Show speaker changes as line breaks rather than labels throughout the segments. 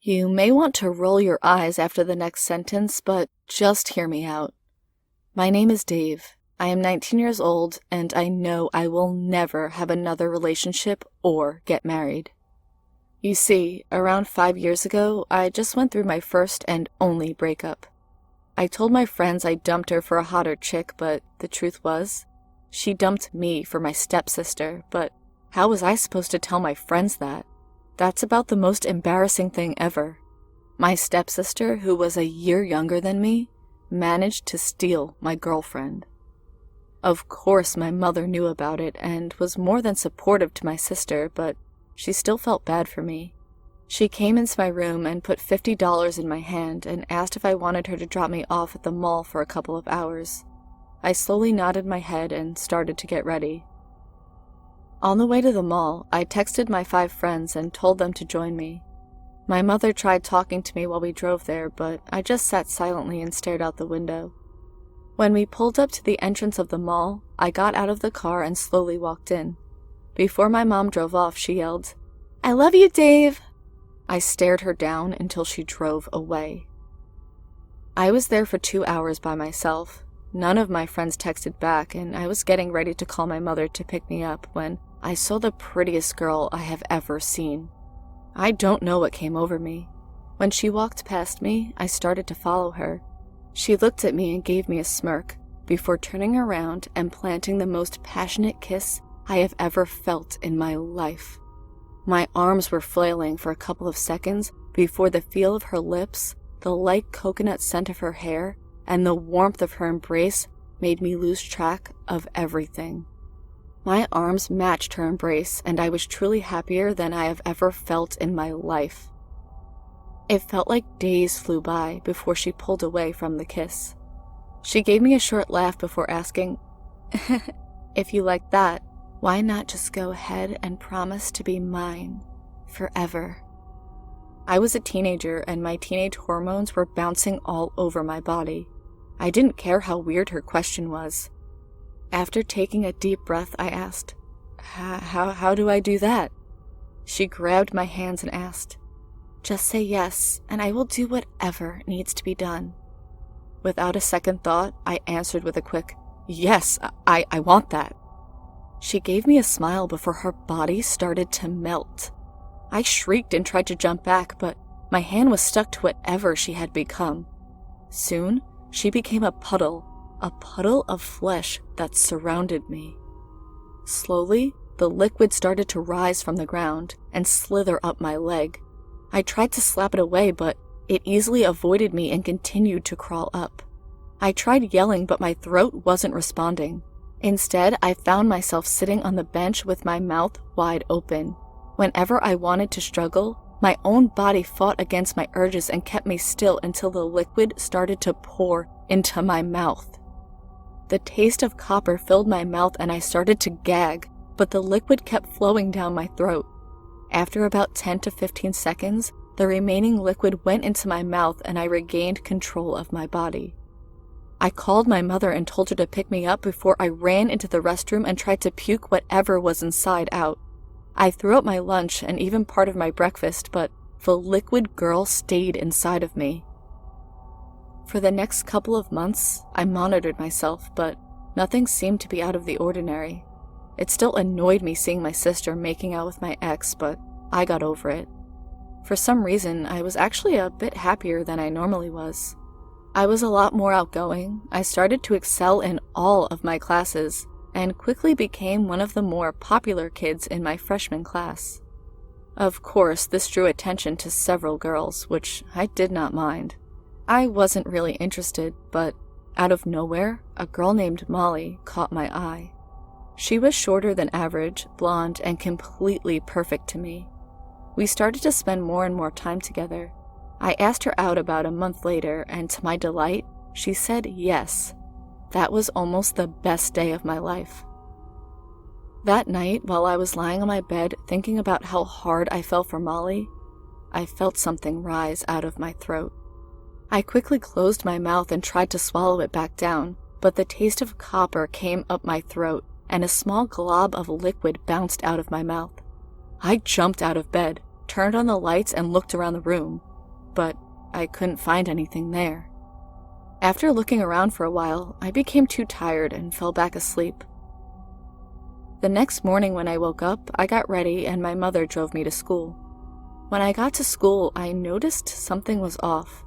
You may want to roll your eyes after the next sentence, but just hear me out. My name is Dave. I am 19 years old, and I know I will never have another relationship or get married. You see, around 5 years ago, I just went through my first and only breakup. I told my friends I dumped her for a hotter chick, but the truth was, she dumped me for my stepsister, but how was I supposed to tell my friends that? That's about the most embarrassing thing ever. My stepsister, who was a year younger than me, managed to steal my girlfriend. Of course, my mother knew about it and was more than supportive to my sister, but she still felt bad for me. She came into my room and put $50 in my hand and asked if I wanted her to drop me off at the mall for a couple of hours. I slowly nodded my head and started to get ready. On the way to the mall, I texted my 5 friends and told them to join me. My mother tried talking to me while we drove there, but I just sat silently and stared out the window. When we pulled up to the entrance of the mall, I got out of the car and slowly walked in. Before my mom drove off, she yelled, "I love you, Dave!" I stared her down until she drove away. I was there for 2 hours by myself. None of my friends texted back, and I was getting ready to call my mother to pick me up when I saw the prettiest girl I have ever seen. I don't know what came over me. When she walked past me, I started to follow her. She looked at me and gave me a smirk, before turning around and planting the most passionate kiss I have ever felt in my life. My arms were flailing for a couple of seconds before the feel of her lips, the light coconut scent of her hair, and the warmth of her embrace made me lose track of everything. My arms matched her embrace, and I was truly happier than I have ever felt in my life. It felt like days flew by before she pulled away from the kiss. She gave me a short laugh before asking, "If you like that, why not just go ahead and promise to be mine forever?" I was a teenager, and my teenage hormones were bouncing all over my body. I didn't care how weird her question was. After taking a deep breath, I asked, How do I do that?" She grabbed my hands and asked, "Just say yes, and I will do whatever needs to be done." Without a second thought, I answered with a quick, "Yes, I want that." She gave me a smile before her body started to melt. I shrieked and tried to jump back, but my hand was stuck to whatever she had become. Soon, she became a puddle of flesh that surrounded me. Slowly, the liquid started to rise from the ground and slither up my leg. I tried to slap it away, but it easily avoided me and continued to crawl up. I tried yelling, but my throat wasn't responding. Instead, I found myself sitting on the bench with my mouth wide open. Whenever I wanted to struggle, my own body fought against my urges and kept me still until the liquid started to pour into my mouth. The taste of copper filled my mouth and I started to gag, but the liquid kept flowing down my throat. After about 10 to 15 seconds, the remaining liquid went into my mouth and I regained control of my body. I called my mother and told her to pick me up before I ran into the restroom and tried to puke whatever was inside out. I threw up my lunch and even part of my breakfast, but the liquid girl stayed inside of me. For the next couple of months, I monitored myself, but nothing seemed to be out of the ordinary. It still annoyed me seeing my sister making out with my ex, but I got over it. For some reason, I was actually a bit happier than I normally was. I was a lot more outgoing, I started to excel in all of my classes, and quickly became one of the more popular kids in my freshman class. Of course, this drew attention to several girls, which I did not mind. I wasn't really interested, but out of nowhere, a girl named Molly caught my eye. She was shorter than average, blonde, and completely perfect to me. We started to spend more and more time together. I asked her out about a month later, and to my delight, she said yes. That was almost the best day of my life. That night, while I was lying on my bed thinking about how hard I fell for Molly, I felt something rise out of my throat. I quickly closed my mouth and tried to swallow it back down, but the taste of copper came up my throat, and a small glob of liquid bounced out of my mouth. I jumped out of bed, turned on the lights, and looked around the room. but I couldn't find anything there. After looking around for a while, I became too tired and fell back asleep. The next morning when I woke up, I got ready and my mother drove me to school. When I got to school, I noticed something was off.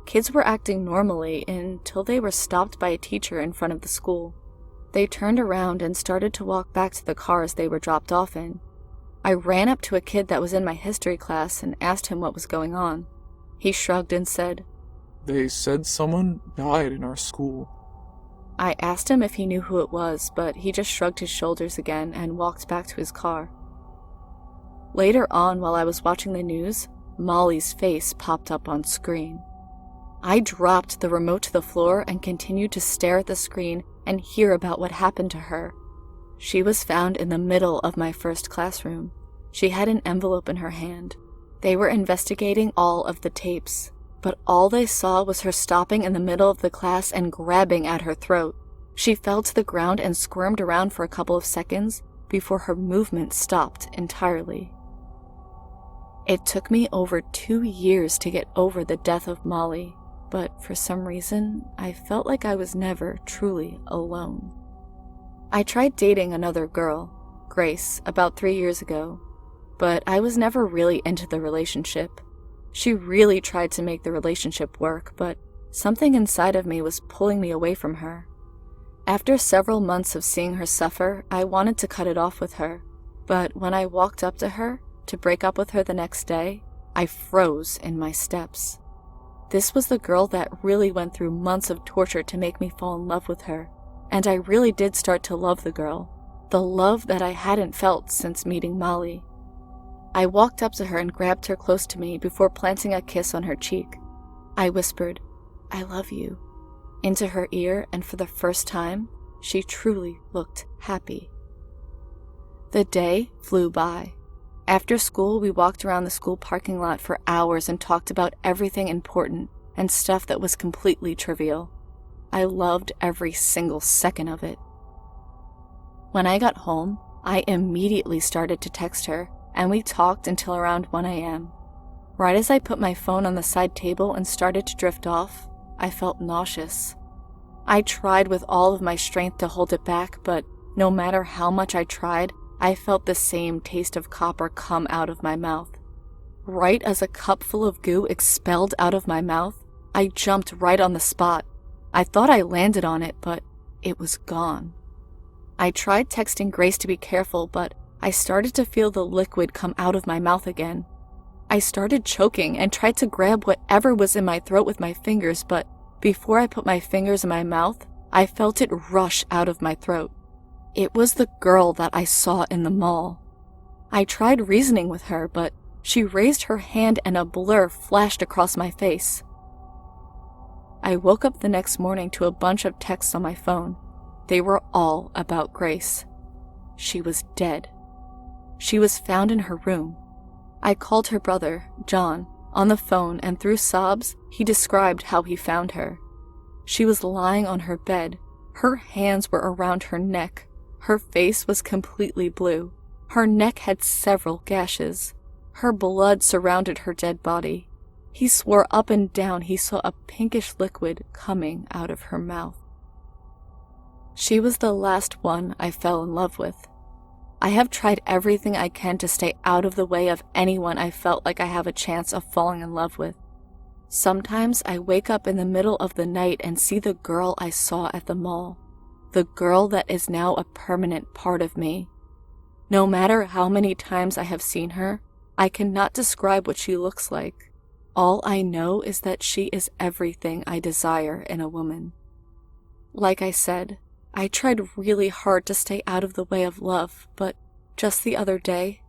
Kids were acting normally until they were stopped by a teacher in front of the school. They turned around and started to walk back to the cars they were dropped off in. I ran up to a kid that was in my history class and asked him what was going on. He shrugged and said,
"They said someone died in our school."
I asked him if he knew who it was, but he just shrugged his shoulders again and walked back to his car. Later on, while I was watching the news, Molly's face popped up on screen. I dropped the remote to the floor and continued to stare at the screen and hear about what happened to her. She was found in the middle of my first classroom. She had an envelope in her hand. They were investigating all of the tapes, but all they saw was her stopping in the middle of the class and grabbing at her throat. She fell to the ground and squirmed around for a couple of seconds before her movement stopped entirely. It took me over 2 years to get over the death of Molly, but for some reason, I felt like I was never truly alone. I tried dating another girl, Grace, about 3 years ago, but I was never really into the relationship. She really tried to make the relationship work, but something inside of me was pulling me away from her. After several months of seeing her suffer, I wanted to cut it off with her, but when I walked up to her to break up with her the next day, I froze in my steps. This was the girl that really went through months of torture to make me fall in love with her, and I really did start to love the girl, the love that I hadn't felt since meeting Molly. I walked up to her and grabbed her close to me before planting a kiss on her cheek. I whispered, "I love you," into her ear, and for the first time, she truly looked happy. The day flew by. After school, we walked around the school parking lot for hours and talked about everything important and stuff that was completely trivial. I loved every single second of it. When I got home, I immediately started to text her, and we talked until around 1 a.m. Right as I put my phone on the side table and started to drift off, I felt nauseous. I tried with all of my strength to hold it back, but no matter how much I tried, I felt the same taste of copper come out of my mouth. Right as a cup full of goo expelled out of my mouth, I jumped right on the spot. I thought I landed on it, but it was gone. I tried texting Grace to be careful, but I started to feel the liquid come out of my mouth again. I started choking and tried to grab whatever was in my throat with my fingers, but before I put my fingers in my mouth, I felt it rush out of my throat. It was the girl that I saw in the mall. I tried reasoning with her, but she raised her hand and a blur flashed across my face. I woke up the next morning to a bunch of texts on my phone. They were all about Grace. She was dead. She was found in her room. I called her brother, John, on the phone, and through sobs, he described how he found her. She was lying on her bed. Her hands were around her neck. Her face was completely blue. Her neck had several gashes. Her blood surrounded her dead body. He swore up and down he saw a pinkish liquid coming out of her mouth. She was the last one I fell in love with. I have tried everything I can to stay out of the way of anyone I felt like I have a chance of falling in love with. Sometimes I wake up in the middle of the night and see the girl I saw at the mall, the girl that is now a permanent part of me. No matter how many times I have seen her, I cannot describe what she looks like. All I know is that she is everything I desire in a woman. Like I said, I tried really hard to stay out of the way of love, but just the other day,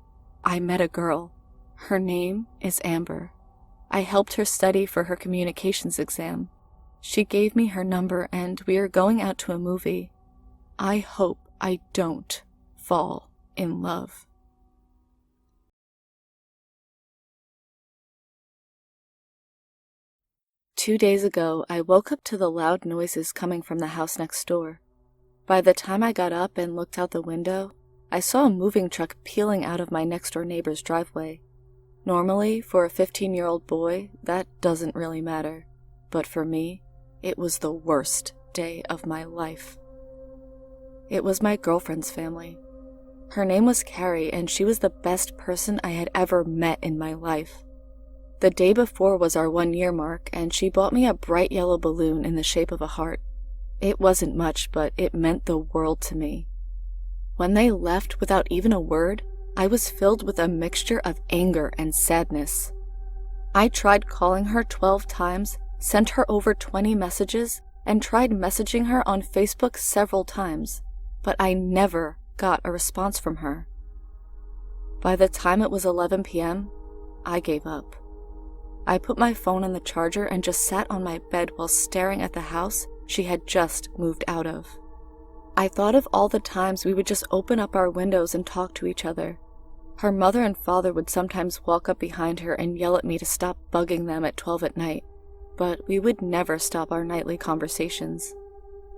I met a girl. Her name is Amber. I helped her study for her communications exam. She gave me her number and we are going out to a movie. I hope I don't fall in love. Two days ago, I woke up to the loud noises coming from the house next door. By the time I got up and looked out the window, I saw a moving truck peeling out of my next-door neighbor's driveway. Normally, for a 15-year-old boy, that doesn't really matter. But for me, it was the worst day of my life. It was my girlfriend's family. Her name was Carrie, and she was the best person I had ever met in my life. The day before was our 1-year mark, and she bought me a bright yellow balloon in the shape of a heart. It wasn't much, but it meant the world to me. When they left without even a word, I was filled with a mixture of anger and sadness. I tried calling her 12 times, sent her over 20 messages, and tried messaging her on Facebook several times, but I never got a response from her. By the time it was 11 p.m., I gave up. I put my phone on the charger and just sat on my bed while staring at the house she had just moved out of. I thought of all the times we would just open up our windows and talk to each other. Her mother and father would sometimes walk up behind her and yell at me to stop bugging them at 12 at night, but we would never stop our nightly conversations.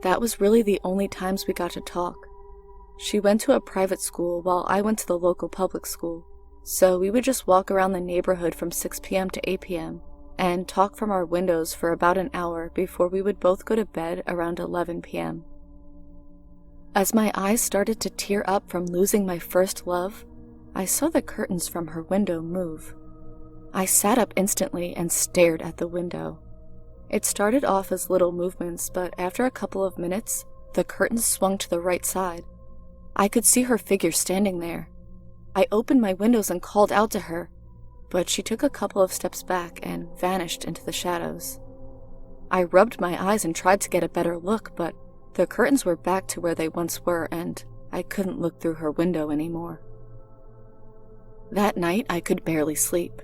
That was really the only times we got to talk. She went to a private school while I went to the local public school, so we would just walk around the neighborhood from 6 p.m. to 8 p.m. and talk from our windows for about an hour before we would both go to bed around 11 p.m. As my eyes started to tear up from losing my first love, I saw the curtains from her window move. I sat up instantly and stared at the window. It started off as little movements, but after a couple of minutes, the curtains swung to the right side. I could see her figure standing there. I opened my windows and called out to her, but she took a couple of steps back and vanished into the shadows. I rubbed my eyes and tried to get a better look, but the curtains were back to where they once were, and I couldn't look through her window anymore. That night, I could barely sleep.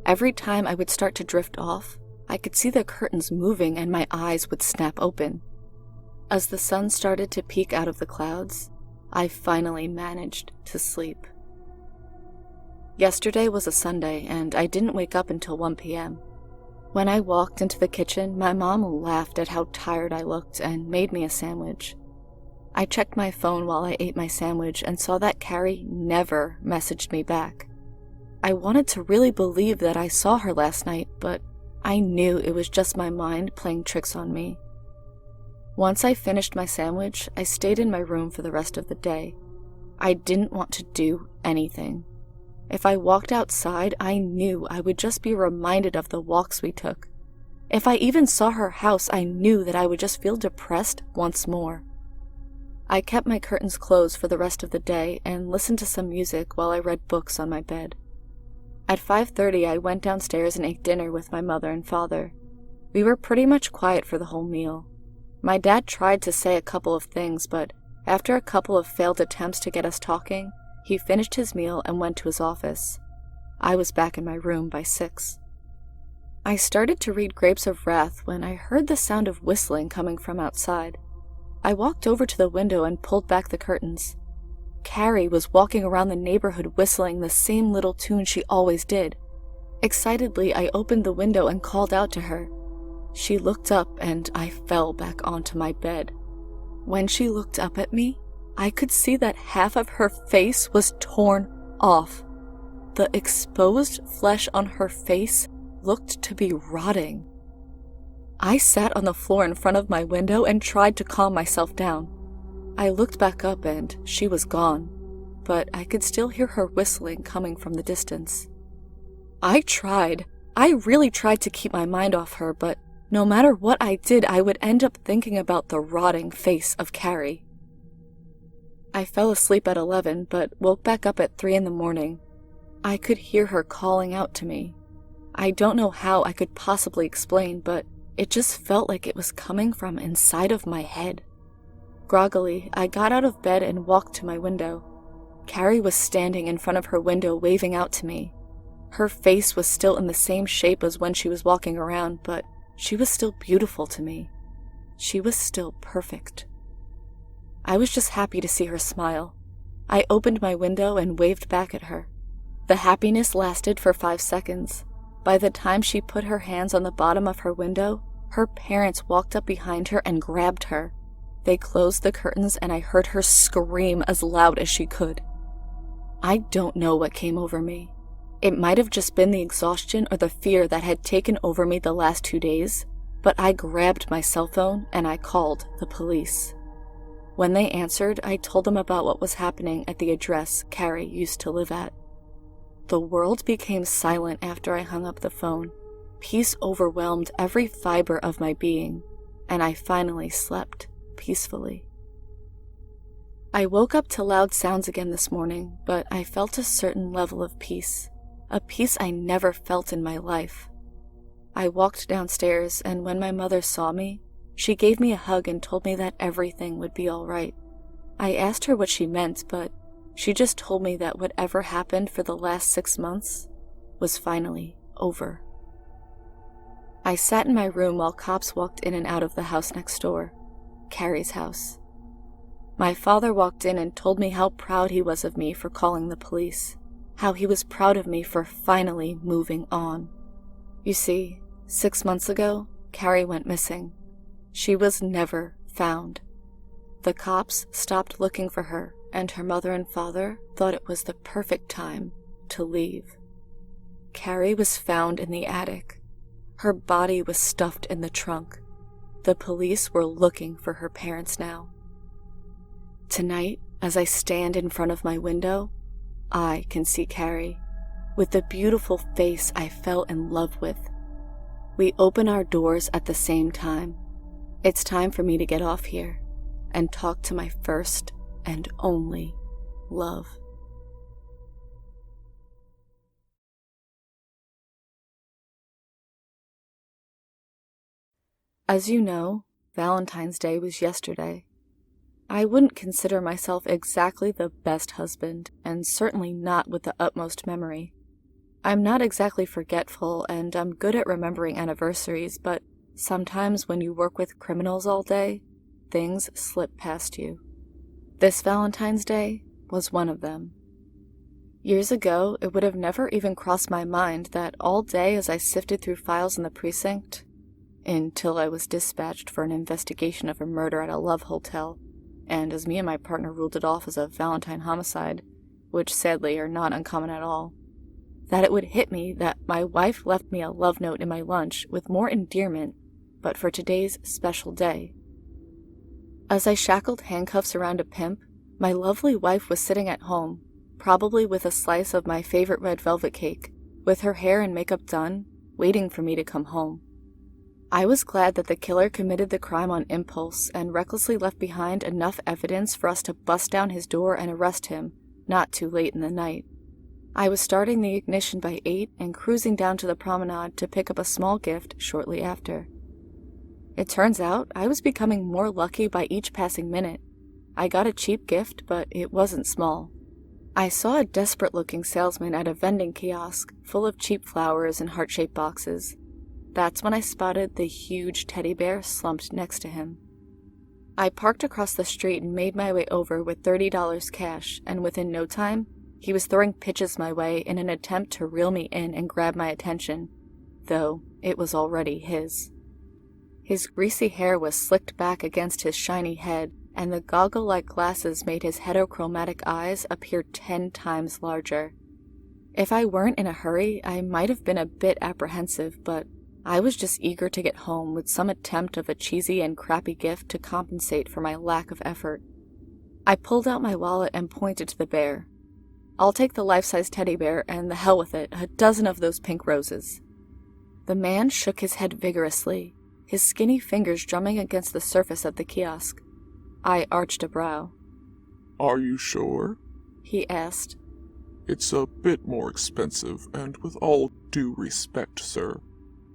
Every time I would start to drift off, I could see the curtains moving and my eyes would snap open. As the sun started to peek out of the clouds, I finally managed to sleep. Yesterday was a Sunday, and I didn't wake up until 1 p.m. When I walked into the kitchen, my mom laughed at how tired I looked and made me a sandwich. I checked my phone while I ate my sandwich and saw that Carrie never messaged me back. I wanted to really believe that I saw her last night, but I knew it was just my mind playing tricks on me. Once I finished my sandwich, I stayed in my room for the rest of the day. I didn't want to do anything. If I walked outside, I knew I would just be reminded of the walks we took. If I even saw her house, I knew that I would just feel depressed once more. I kept my curtains closed for the rest of the day and listened to some music while I read books on my bed. At 5:30, I went downstairs and ate dinner with my mother and father. We were pretty much quiet for the whole meal. My dad tried to say a couple of things, but after a couple of failed attempts to get us talking, he finished his meal and went to his office. I was back in my room by 6. I started to read Grapes of Wrath when I heard the sound of whistling coming from outside. I walked over to the window and pulled back the curtains. Carrie was walking around the neighborhood whistling the same little tune she always did. Excitedly, I opened the window and called out to her. She looked up and I fell back onto my bed. When she looked up at me, I could see that half of her face was torn off. The exposed flesh on her face looked to be rotting. I sat on the floor in front of my window and tried to calm myself down. I looked back up and she was gone, but I could still hear her whistling coming from the distance. I really tried to keep my mind off her, but no matter what I did, I would end up thinking about the rotting face of Carrie. I fell asleep at 11, but woke back up at 3 in the morning. I could hear her calling out to me. I don't know how I could possibly explain, but it just felt like it was coming from inside of my head. Groggily, I got out of bed and walked to my window. Carrie was standing in front of her window waving out to me. Her face was still in the same shape as when she was walking around, but she was still beautiful to me. She was still perfect. I was just happy to see her smile. I opened my window and waved back at her. The happiness lasted for 5 seconds. By the time she put her hands on the bottom of her window, her parents walked up behind her and grabbed her. They closed the curtains and I heard her scream as loud as she could. I don't know what came over me. It might have just been the exhaustion or the fear that had taken over me the last 2 days, but I grabbed my cell phone and I called the police. When they answered, I told them about what was happening at the address Carrie used to live at. The world became silent after I hung up the phone. Peace overwhelmed every fiber of my being, and I finally slept peacefully. I woke up to loud sounds again this morning, but I felt a certain level of peace, a peace I never felt in my life. I walked downstairs, and when my mother saw me, she gave me a hug and told me that everything would be all right. I asked her what she meant, but she just told me that whatever happened for the last 6 months was finally over. I sat in my room while cops walked in and out of the house next door, Carrie's house. My father walked in and told me how proud he was of me for calling the police, how he was proud of me for finally moving on. You see, 6 months ago, Carrie went missing. She was never found. The cops stopped looking for her, and her mother and father thought it was the perfect time to leave. Carrie was found in the attic. Her body was stuffed in the trunk. The police were looking for her parents now. Tonight, as I stand in front of my window, I can see Carrie, with the beautiful face I fell in love with. We open our doors at the same time. It's time for me to get off here and talk to my first and only love. As you know, Valentine's Day was yesterday. I wouldn't consider myself exactly the best husband, and certainly not with the utmost memory. I'm not exactly forgetful, and I'm good at remembering anniversaries, but sometimes when you work with criminals all day, things slip past you. This Valentine's Day was one of them. Years ago, it would have never even crossed my mind that all day as I sifted through files in the precinct, until I was dispatched for an investigation of a murder at a love hotel, and as me and my partner ruled it off as a Valentine homicide, which sadly are not uncommon at all, that it would hit me that my wife left me a love note in my lunch with more endearment, but for today's special day. As I shackled handcuffs around a pimp, my lovely wife was sitting at home, probably with a slice of my favorite red velvet cake, with her hair and makeup done, waiting for me to come home. I was glad that the killer committed the crime on impulse and recklessly left behind enough evidence for us to bust down his door and arrest him, not too late in the night. I was starting the ignition by 8 and cruising down to the promenade to pick up a small gift shortly after. It turns out I was becoming more lucky by each passing minute. I got a cheap gift, but it wasn't small. I saw a desperate-looking salesman at a vending kiosk full of cheap flowers and heart-shaped boxes. That's when I spotted the huge teddy bear slumped next to him. I parked across the street and made my way over with $30 cash, and within no time, he was throwing pitches my way in an attempt to reel me in and grab my attention, though it was already his. His greasy hair was slicked back against his shiny head, and the goggle-like glasses made his heterochromatic eyes appear 10 times larger. If I weren't in a hurry, I might have been a bit apprehensive, but I was just eager to get home with some attempt of a cheesy and crappy gift to compensate for my lack of effort. I pulled out my wallet and pointed to the bear. I'll take the life-size teddy bear, and the hell with it, a dozen of those pink roses. The man shook his head vigorously, his skinny fingers drumming against the surface of the kiosk. I arched a brow.
Are you sure?
He asked.
It's a bit more expensive, and with all due respect, sir,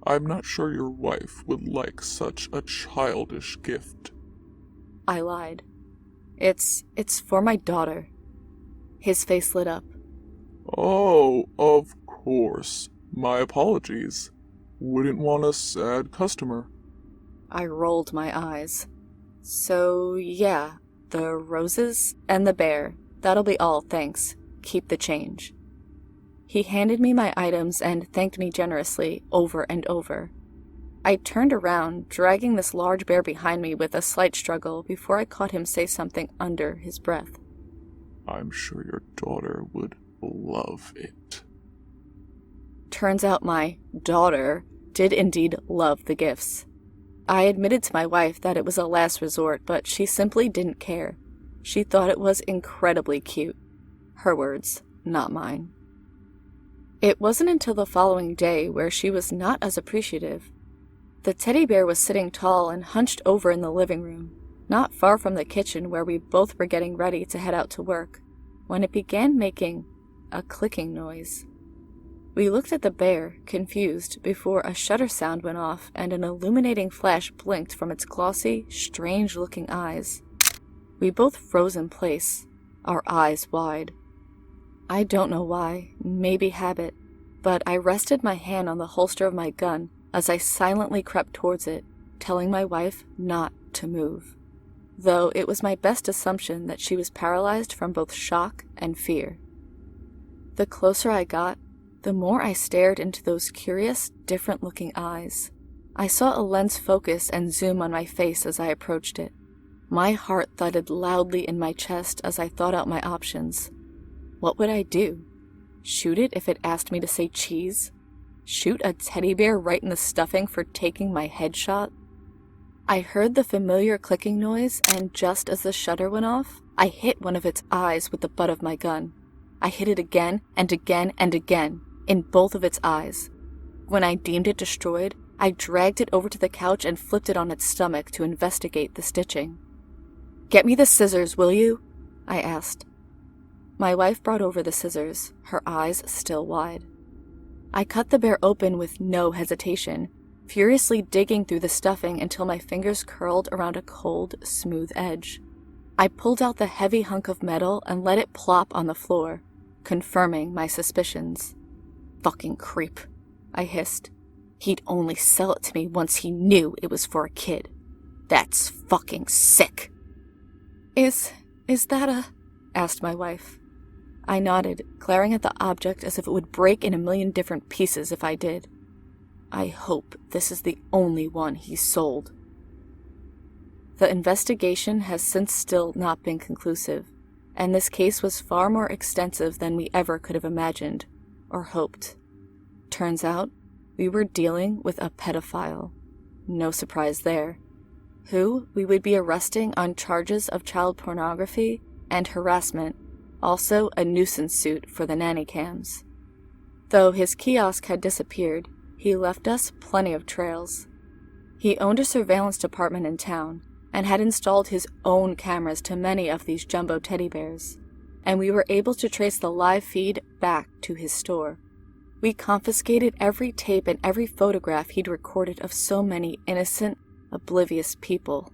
I'm not sure your wife would like such a childish gift.
I lied. It's for my daughter. His face lit up.
Oh, of course. My apologies. Wouldn't want a sad customer.
I rolled my eyes. So, yeah, the roses and the bear. That'll be all, thanks. Keep the change. He handed me my items and thanked me generously over and over. I turned around, dragging this large bear behind me with a slight struggle before I caught him say something under his breath.
I'm sure your daughter would love it.
Turns out my daughter did indeed love the gifts. I admitted to my wife that it was a last resort, but she simply didn't care. She thought it was incredibly cute. Her words, not mine. It wasn't until the following day where she was not as appreciative. The teddy bear was sitting tall and hunched over in the living room, not far from the kitchen where we both were getting ready to head out to work, when it began making a clicking noise. We looked at the bear, confused, before a shutter sound went off and an illuminating flash blinked from its glossy, strange-looking eyes. We both froze in place, our eyes wide. I don't know why, maybe habit, but I rested my hand on the holster of my gun as I silently crept towards it, telling my wife not to move, though it was my best assumption that she was paralyzed from both shock and fear. The closer I got, the more I stared into those curious, different-looking eyes. I saw a lens focus and zoom on my face as I approached it. My heart thudded loudly in my chest as I thought out my options. What would I do? Shoot it if it asked me to say cheese? Shoot a teddy bear right in the stuffing for taking my headshot? I heard the familiar clicking noise, and just as the shutter went off, I hit one of its eyes with the butt of my gun. I hit it again and again and again, in both of its eyes. When I deemed it destroyed, I dragged it over to the couch and flipped it on its stomach to investigate the stitching. "Get me the scissors, will you?" I asked. My wife brought over the scissors, her eyes still wide. I cut the bear open with no hesitation, furiously digging through the stuffing until my fingers curled around a cold, smooth edge. I pulled out the heavy hunk of metal and let it plop on the floor, confirming my suspicions. "Fucking creep," I hissed. "He'd only sell it to me once he knew it was for a kid. That's fucking sick." Is that asked my wife. I nodded, glaring at the object as if it would break in a million different pieces if I did. I hope this is the only one he sold. The investigation has since still not been conclusive, and this case was far more extensive than we ever could have imagined, or hoped. Turns out, we were dealing with a pedophile. No surprise there. Who we would be arresting on charges of child pornography and harassment, also a nuisance suit for the nanny cams. Though his kiosk had disappeared, he left us plenty of trails. He owned a surveillance department in town and had installed his own cameras to many of these jumbo teddy bears, and we were able to trace the live feed back to his store. We confiscated every tape and every photograph he'd recorded of so many innocent, oblivious people.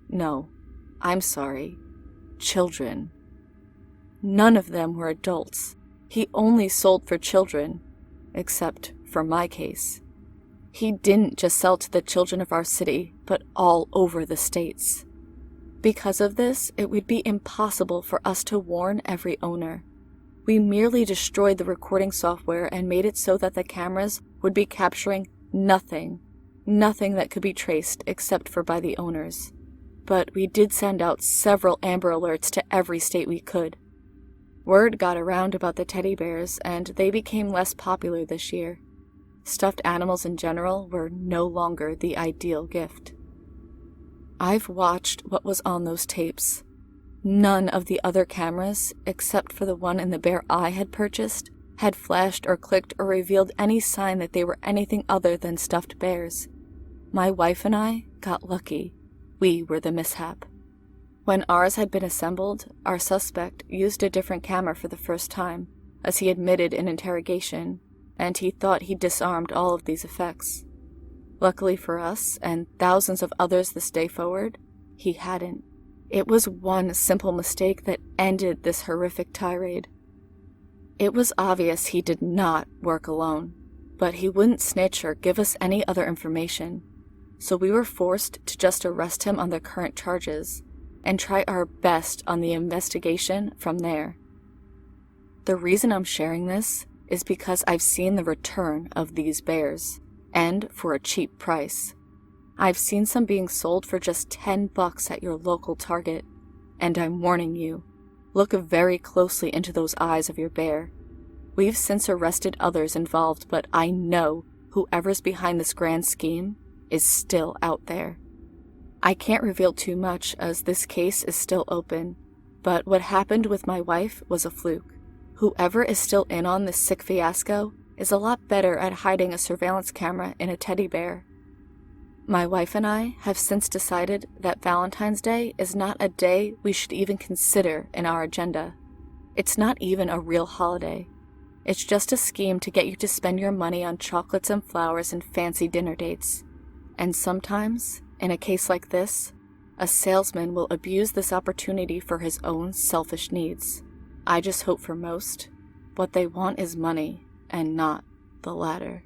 No, I'm sorry, children. None of them were adults. He only sold for children, except for my case. He didn't just sell to the children of our city, but all over the states. Because of this, it would be impossible for us to warn every owner. We merely destroyed the recording software and made it so that the cameras would be capturing nothing that could be traced except for by the owners. But we did send out several Amber Alerts to every state we could. Word got around about the teddy bears, and they became less popular this year. Stuffed animals in general were no longer the ideal gift. I've watched what was on those tapes. None of the other cameras, except for the one in the bear I had purchased, had flashed or clicked or revealed any sign that they were anything other than stuffed bears. My wife and I got lucky. We were the mishap. When ours had been assembled, our suspect used a different camera for the first time, as he admitted in interrogation, and he thought he disarmed all of these effects. Luckily for us, and thousands of others this day forward, he hadn't. It was one simple mistake that ended this horrific tirade. It was obvious he did not work alone, but he wouldn't snitch or give us any other information, so we were forced to just arrest him on the current charges and try our best on the investigation from there. The reason I'm sharing this is because I've seen the return of these bears, and for a cheap price. I've seen some being sold for just $10 at your local Target, and I'm warning you, look very closely into those eyes of your bear. We've since arrested others involved, but I know whoever's behind this grand scheme is still out there. I can't reveal too much as this case is still open, but what happened with my wife was a fluke. Whoever is still in on this sick fiasco is a lot better at hiding a surveillance camera in a teddy bear. My wife and I have since decided that Valentine's Day is not a day we should even consider in our agenda. It's not even a real holiday. It's just a scheme to get you to spend your money on chocolates and flowers and fancy dinner dates. And sometimes, in a case like this, a salesman will abuse this opportunity for his own selfish needs. I just hope for most, what they want is money and not the latter.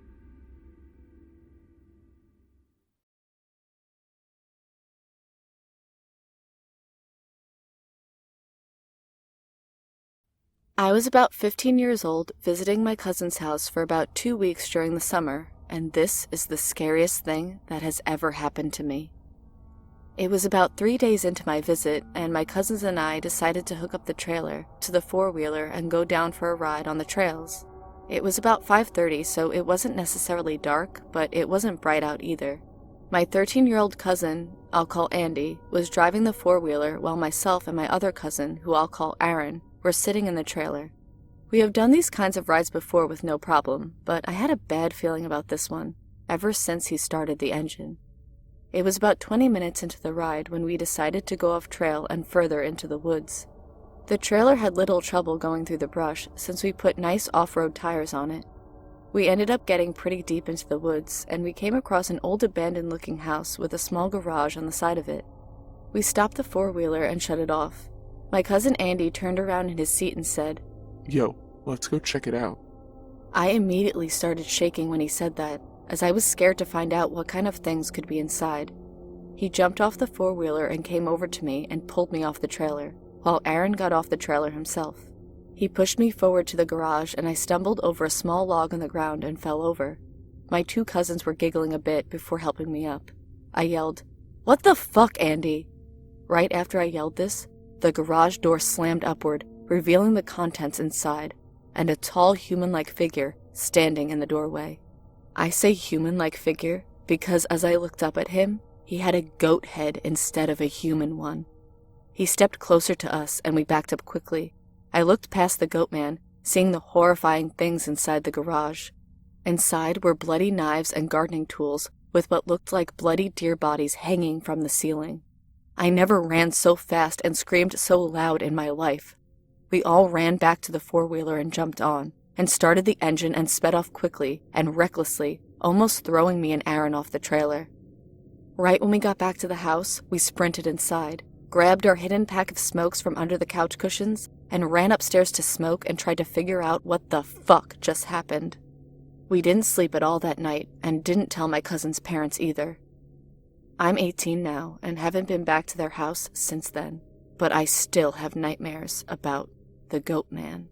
I was about 15 years old, visiting my cousin's house for about 2 weeks during the summer, and this is the scariest thing that has ever happened to me. It was about 3 days into my visit, and my cousins and I decided to hook up the trailer to the four-wheeler and go down for a ride on the trails. It was about 5:30, so it wasn't necessarily dark, but it wasn't bright out either. My 13-year-old cousin, I'll call Andy, was driving the four-wheeler while myself and my other cousin, who I'll call Aaron, were sitting in the trailer. We have done these kinds of rides before with no problem, but I had a bad feeling about this one, ever since he started the engine. It was about 20 minutes into the ride when we decided to go off trail and further into the woods. The trailer had little trouble going through the brush since we put nice off-road tires on it. We ended up getting pretty deep into the woods, and we came across an old abandoned-looking house with a small garage on the side of it. We stopped the four-wheeler and shut it off. My cousin Andy turned around in his seat and said,
"Yo, let's go check it out."
I immediately started shaking when he said that, as I was scared to find out what kind of things could be inside. He jumped off the four-wheeler and came over to me and pulled me off the trailer, while Aaron got off the trailer himself. He pushed me forward to the garage, and I stumbled over a small log on the ground and fell over. My two cousins were giggling a bit before helping me up. I yelled, "What the fuck, Andy?" Right after I yelled this, the garage door slammed upward, revealing the contents inside, and a tall human-like figure standing in the doorway. I say human-like figure because as I looked up at him, he had a goat head instead of a human one. He stepped closer to us, and we backed up quickly. I looked past the goat man, seeing the horrifying things inside the garage. Inside were bloody knives and gardening tools, with what looked like bloody deer bodies hanging from the ceiling. I never ran so fast and screamed so loud in my life. We all ran back to the four-wheeler and jumped on, and started the engine and sped off quickly and recklessly, almost throwing me and Aaron off the trailer. Right when we got back to the house, we sprinted inside, grabbed our hidden pack of smokes from under the couch cushions, and ran upstairs to smoke and tried to figure out what the fuck just happened. We didn't sleep at all that night and didn't tell my cousin's parents either. I'm 18 now and haven't been back to their house since then, but I still have nightmares about the goat man.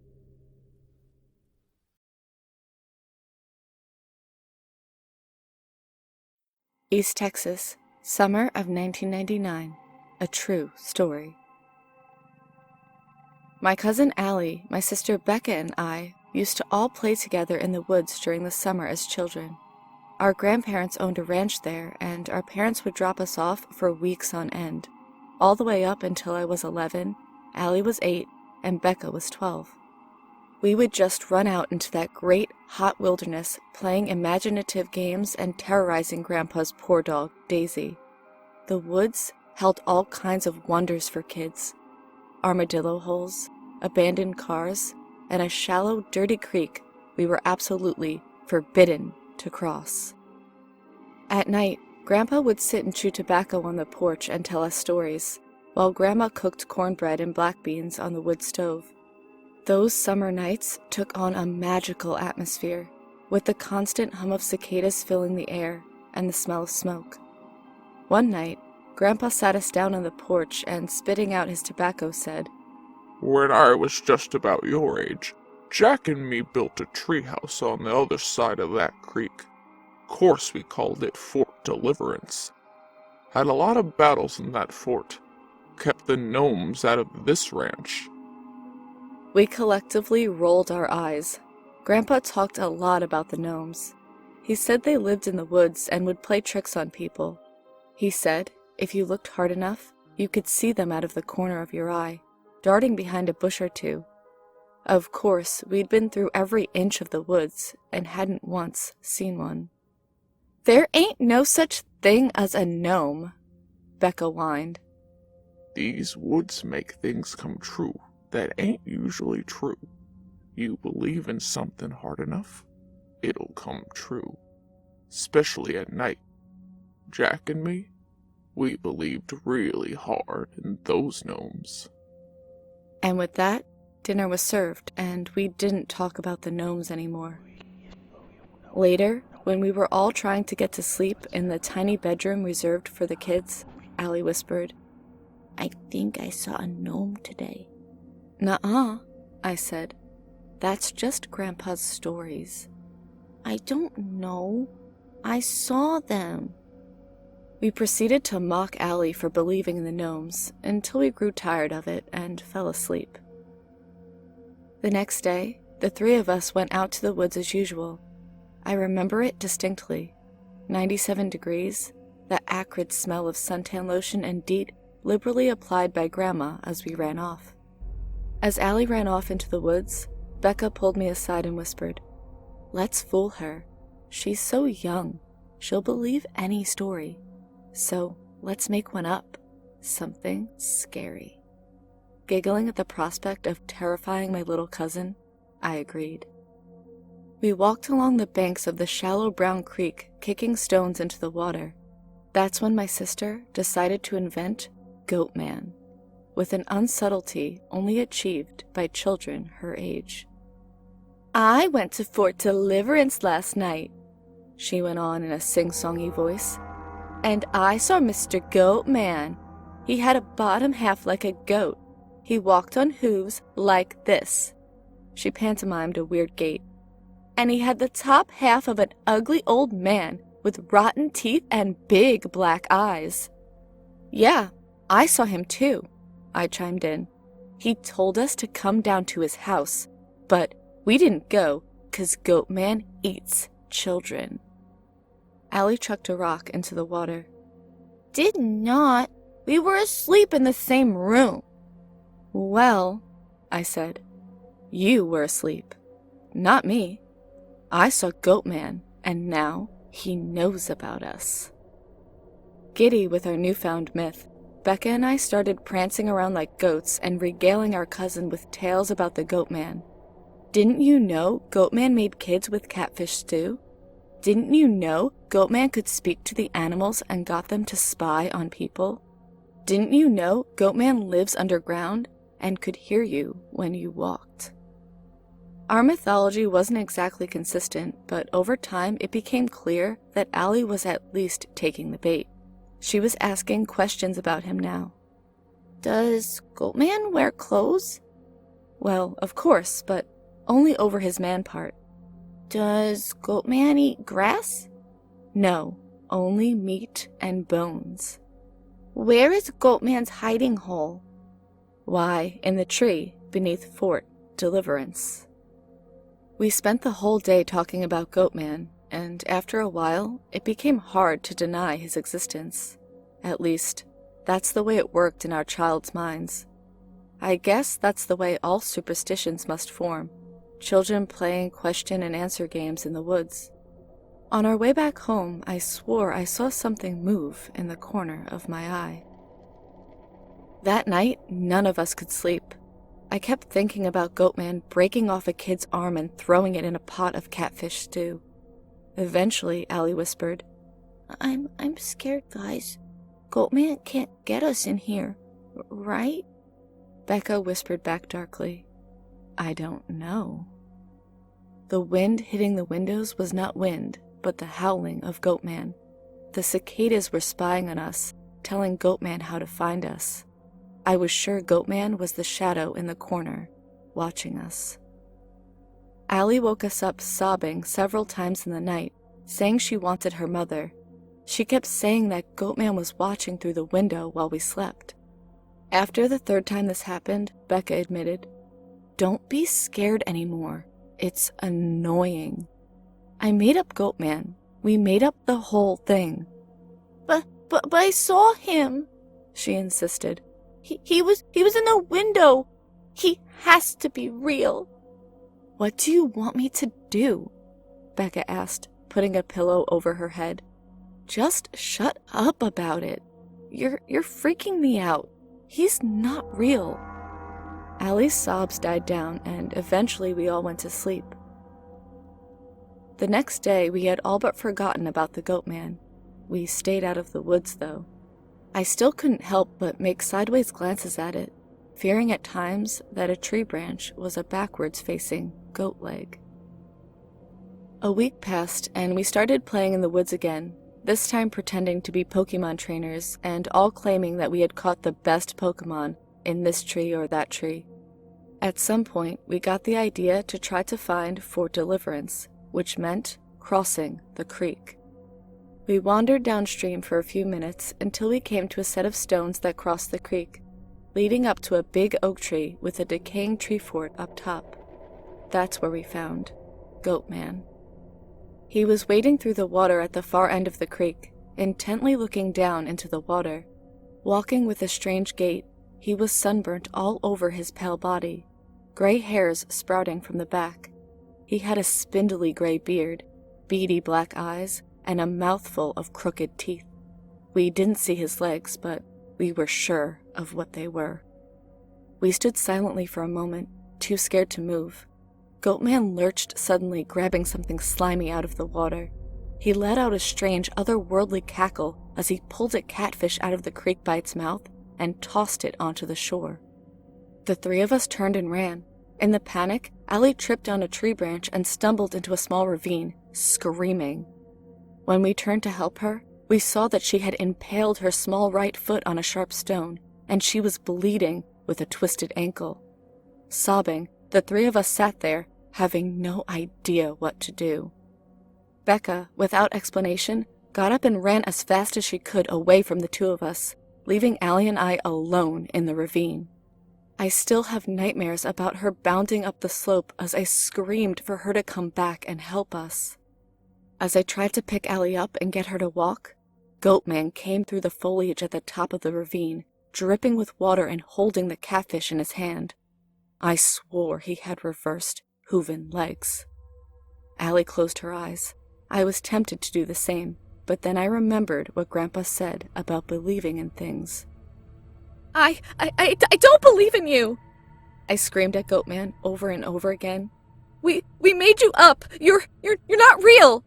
East Texas, summer of 1999. A true story. My cousin Allie, my sister Becca, and I used to all play together in the woods during the summer as children. Our grandparents owned a ranch there, and our parents would drop us off for weeks on end, all the way up until I was 11, Allie was 8, and Becca was 12. We would just run out into that great, hot wilderness, playing imaginative games and terrorizing Grandpa's poor dog, Daisy. The woods held all kinds of wonders for kids. Armadillo holes, abandoned cars, and a shallow, dirty creek we were absolutely forbidden to cross. At night, Grandpa would sit and chew tobacco on the porch and tell us stories, while Grandma cooked cornbread and black beans on the wood stove. Those summer nights took on a magical atmosphere, with the constant hum of cicadas filling the air and the smell of smoke. One night, Grandpa sat us down on the porch and, spitting out his tobacco, said,
"When I was just about your age, Jack and me built a treehouse on the other side of that creek. Course we called it Fort Deliverance. Had a lot of battles in that fort. Kept the gnomes out of this ranch."
We collectively rolled our eyes. Grandpa talked a lot about the gnomes. He said they lived in the woods and would play tricks on people. He said if you looked hard enough, you could see them out of the corner of your eye, darting behind a bush or two. Of course, we'd been through every inch of the woods and hadn't once seen one. "There ain't no such thing as a gnome," Becca whined.
These woods make things come true that ain't usually true. You believe in something hard enough, it'll come true. Especially at night. Jack and me, we believed really hard in those gnomes.
And with that, dinner was served, and we didn't talk about the gnomes anymore. Later, when we were all trying to get to sleep in the tiny bedroom reserved for the kids, Allie whispered, "I think I saw a gnome today." "Nuh-uh," I said. "That's just Grandpa's stories." "I don't know. I saw them." We proceeded to mock Allie for believing in the gnomes until we grew tired of it and fell asleep. The next day, the three of us went out to the woods as usual. I remember it distinctly. 97 degrees, the acrid smell of suntan lotion and DEET liberally applied by Grandma as we ran off. As Allie ran off into the woods, Becca pulled me aside and whispered, "Let's fool her. She's so young, she'll believe any story. So let's make one up, something scary." Giggling at the prospect of terrifying my little cousin, I agreed. We walked along the banks of the shallow brown creek, kicking stones into the water. That's when my sister decided to invent Goatman, with an unsubtlety only achieved by children her age. "I went to Fort Deliverance last night," she went on in a sing-songy voice, "and I saw Mr. Goatman. He had a bottom half like a goat. He walked on hooves like this." She pantomimed a weird gait. "And he had the top half of an ugly old man with rotten teeth and big black eyes." "Yeah, I saw him too," I chimed in. "He told us to come down to his house, but we didn't go 'cause Goatman eats children." Allie chucked a rock into the water. "Did not. We were asleep in the same room." "Well," I said, "you were asleep, not me. I saw Goatman, and now he knows about us." Giddy with our newfound myth, Becca and I started prancing around like goats and regaling our cousin with tales about the Goatman. "Didn't you know Goatman made kids with catfish stew? Didn't you know Goatman could speak to the animals and got them to spy on people? Didn't you know Goatman lives underground and could hear you when you walked?" Our mythology wasn't exactly consistent, but over time it became clear that Allie was at least taking the bait. She was asking questions about him now. "Does Goatman wear clothes?" "Well, of course, but only over his man part." "Does Goatman eat grass?" "No, only meat and bones." "Where is Goatman's hiding hole?" "Why, in the tree beneath Fort Deliverance." We spent the whole day talking about Goatman, and after a while, it became hard to deny his existence. At least, that's the way it worked in our child's minds. I guess that's the way all superstitions must form, children playing question and answer games in the woods. On our way back home, I swore I saw something move in the corner of my eye. That night, none of us could sleep. I kept thinking about Goatman breaking off a kid's arm and throwing it in a pot of catfish stew. Eventually, Allie whispered, I'm scared, guys. Goatman can't get us in here, right?" Becca whispered back darkly, "I don't know." The wind hitting the windows was not wind, but the howling of Goatman. The cicadas were spying on us, telling Goatman how to find us. I was sure Goatman was the shadow in the corner, watching us. Allie woke us up sobbing several times in the night, saying she wanted her mother. She kept saying that Goatman was watching through the window while we slept. After the third time this happened, Becca admitted, "Don't be scared anymore. It's annoying. I made up Goatman. We made up the whole thing. But I saw him, she insisted. He was in the window. He has to be real. What do you want me to do? Becca asked, putting a pillow over her head. Just shut up about it. You're freaking me out. He's not real. Allie's sobs died down, and eventually we all went to sleep. The next day, we had all but forgotten about the Goatman. We stayed out of the woods, though. I still couldn't help but make sideways glances at it, fearing at times that a tree branch was a backwards-facing goat leg. A week passed, and we started playing in the woods again, this time pretending to be Pokemon trainers and all claiming that we had caught the best Pokemon in this tree or that tree. At some point, we got the idea to try to find Fort Deliverance, which meant crossing the creek. We wandered downstream for a few minutes until we came to a set of stones that crossed the creek, leading up to a big oak tree with a decaying tree fort up top. That's where we found Goatman. He was wading through the water at the far end of the creek, intently looking down into the water. Walking with a strange gait, he was sunburnt all over his pale body, gray hairs sprouting from the back. He had a spindly gray beard, beady black eyes, and a mouthful of crooked teeth. We didn't see his legs, but we were sure of what they were. We stood silently for a moment, too scared to move. Goatman lurched suddenly, grabbing something slimy out of the water. He let out a strange, otherworldly cackle as he pulled a catfish out of the creek by its mouth and tossed it onto the shore. The three of us turned and ran. In the panic, Allie tripped on a tree branch and stumbled into a small ravine, screaming. When we turned to help her, we saw that she had impaled her small right foot on a sharp stone, and she was bleeding with a twisted ankle. Sobbing, the three of us sat there, having no idea what to do. Becca, without explanation, got up and ran as fast as she could away from the two of us, leaving Allie and I alone in the ravine. I still have nightmares about her bounding up the slope as I screamed for her to come back and help us. As I tried to pick Allie up and get her to walk, Goatman came through the foliage at the top of the ravine, dripping with water and holding the catfish in his hand. I swore he had reversed hooven legs. Allie closed her eyes. I was tempted to do the same, but then I remembered what Grandpa said about believing in things. I don't believe in you! I screamed at Goatman over and over again. We made you up! You're not real!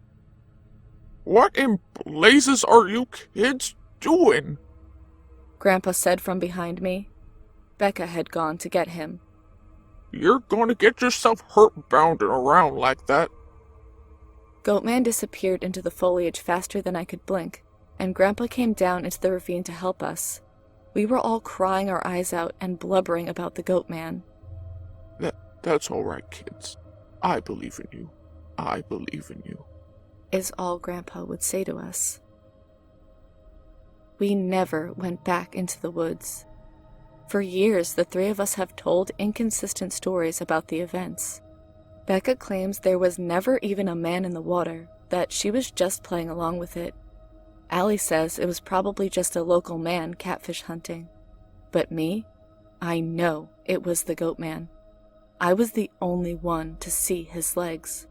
What in blazes are you kids doing?
Grandpa said from behind me. Becca had gone to get him.
You're gonna get yourself hurt bounding around like that.
Goatman disappeared into the foliage faster than I could blink, and Grandpa came down into the ravine to help us. We were all crying our eyes out and blubbering about the Goatman.
That's all right, kids. I believe in you. I believe in you,
is all Grandpa would say to us. We never went back into the woods. For years, the three of us have told inconsistent stories about the events. Becca claims there was never even a man in the water, that she was just playing along with it. Allie says it was probably just a local man catfish hunting. But me? I know it was the Goatman. I was the only one to see his legs.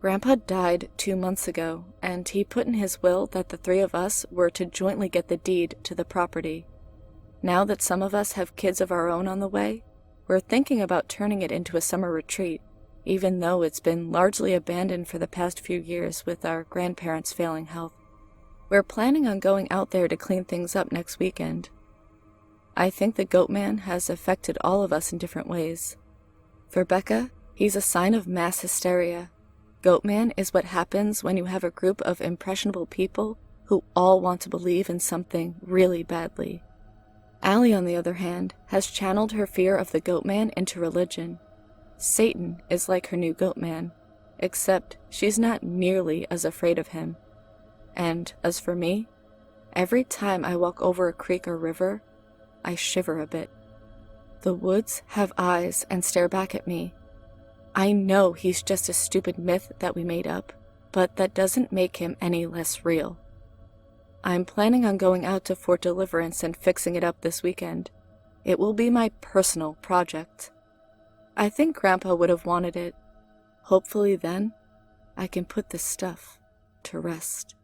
Grandpa died 2 months ago, and he put in his will that the three of us were to jointly get the deed to the property. Now that some of us have kids of our own on the way, we're thinking about turning it into a summer retreat, even though it's been largely abandoned for the past few years with our grandparents' failing health. We're planning on going out there to clean things up next weekend. I think the Goatman has affected all of us in different ways. For Becca, he's a sign of mass hysteria. Goatman is what happens when you have a group of impressionable people who all want to believe in something really badly. Allie, on the other hand, has channeled her fear of the Goatman into religion. Satan is like her new Goatman, except she's not nearly as afraid of him. And as for me, every time I walk over a creek or river, I shiver a bit. The woods have eyes and stare back at me, I know he's just a stupid myth that we made up, but that doesn't make him any less real. I'm planning on going out to Fort Deliverance and fixing it up this weekend. It will be my personal project. I think Grandpa would have wanted it. Hopefully then, I can put this stuff to rest.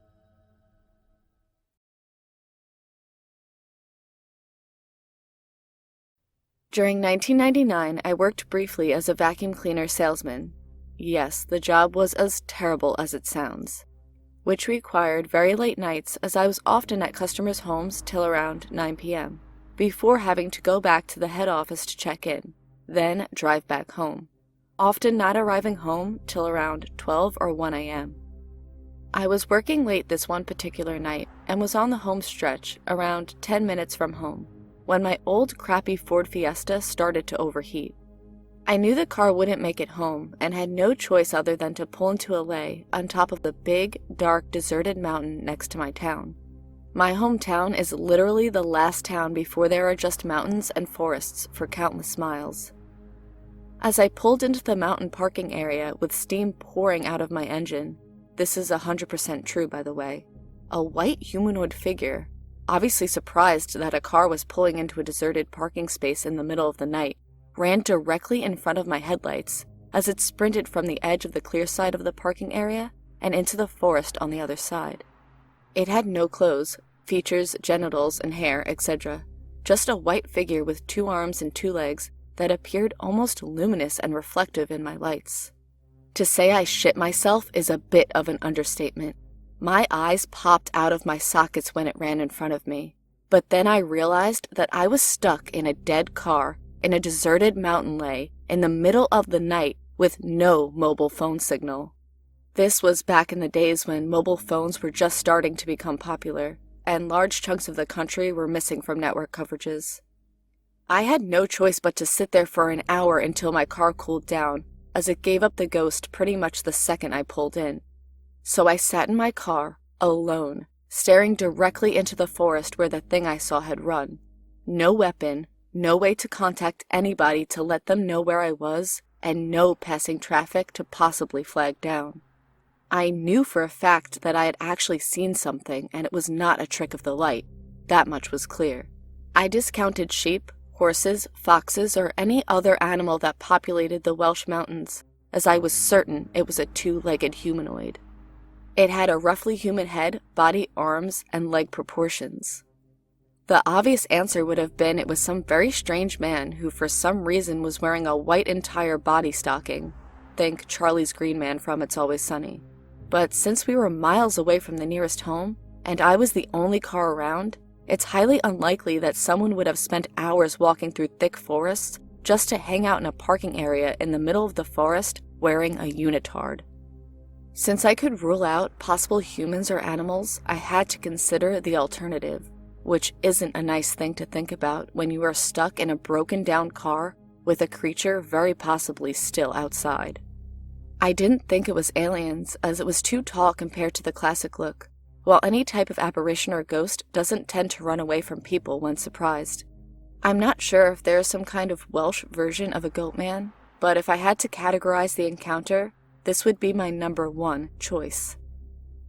During 1999, I worked briefly as a vacuum cleaner salesman. Yes, the job was as terrible as it sounds, which required very late nights as I was often at customers' homes till around 9 p.m., before having to go back to the head office to check in, then drive back home, often not arriving home till around 12 or 1 a.m. I was working late this one particular night and was on the home stretch, around 10 minutes from home, when my old crappy Ford Fiesta started to overheat. I knew the car wouldn't make it home and had no choice other than to pull into a lay on top of the big, dark, deserted mountain next to my town. My hometown is literally the last town before there are just mountains and forests for countless miles. As I pulled into the mountain parking area with steam pouring out of my engine, this is 100% true by the way, a white humanoid figure, obviously surprised that a car was pulling into a deserted parking space in the middle of the night, ran directly in front of my headlights as it sprinted from the edge of the clear side of the parking area and into the forest on the other side. It had no clothes, features, genitals, and hair, etc., just a white figure with 2 arms and 2 legs that appeared almost luminous and reflective in my lights. To say I shit myself is a bit of an understatement. My eyes popped out of my sockets when it ran in front of me, but then I realized that I was stuck in a dead car in a deserted mountain lay in the middle of the night with no mobile phone signal. This was back in the days when mobile phones were just starting to become popular, and large chunks of the country were missing from network coverages. I had no choice but to sit there for an hour until my car cooled down, as it gave up the ghost pretty much the second I pulled in. So I sat in my car, alone, staring directly into the forest where the thing I saw had run. No weapon, no way to contact anybody to let them know where I was, and no passing traffic to possibly flag down. I knew for a fact that I had actually seen something, and it was not a trick of the light. That much was clear. I discounted sheep, horses, foxes, or any other animal that populated the Welsh mountains, as I was certain it was a 2-legged humanoid. It had a roughly human head, body, arms, and leg proportions. The obvious answer would have been it was some very strange man who for some reason was wearing a white entire body stocking. Think Charlie's Green Man from It's Always Sunny. But since we were miles away from the nearest home, and I was the only car around, it's highly unlikely that someone would have spent hours walking through thick forests just to hang out in a parking area in the middle of the forest wearing a unitard. Since I could rule out possible humans or animals, I had to consider the alternative, which isn't a nice thing to think about when you are stuck in a broken-down car with a creature very possibly still outside. I didn't think it was aliens, as it was too tall compared to the classic look, while any type of apparition or ghost doesn't tend to run away from people when surprised. I'm not sure if there is some kind of Welsh version of a goat man, but if I had to categorize the encounter, this would be my number 1 choice.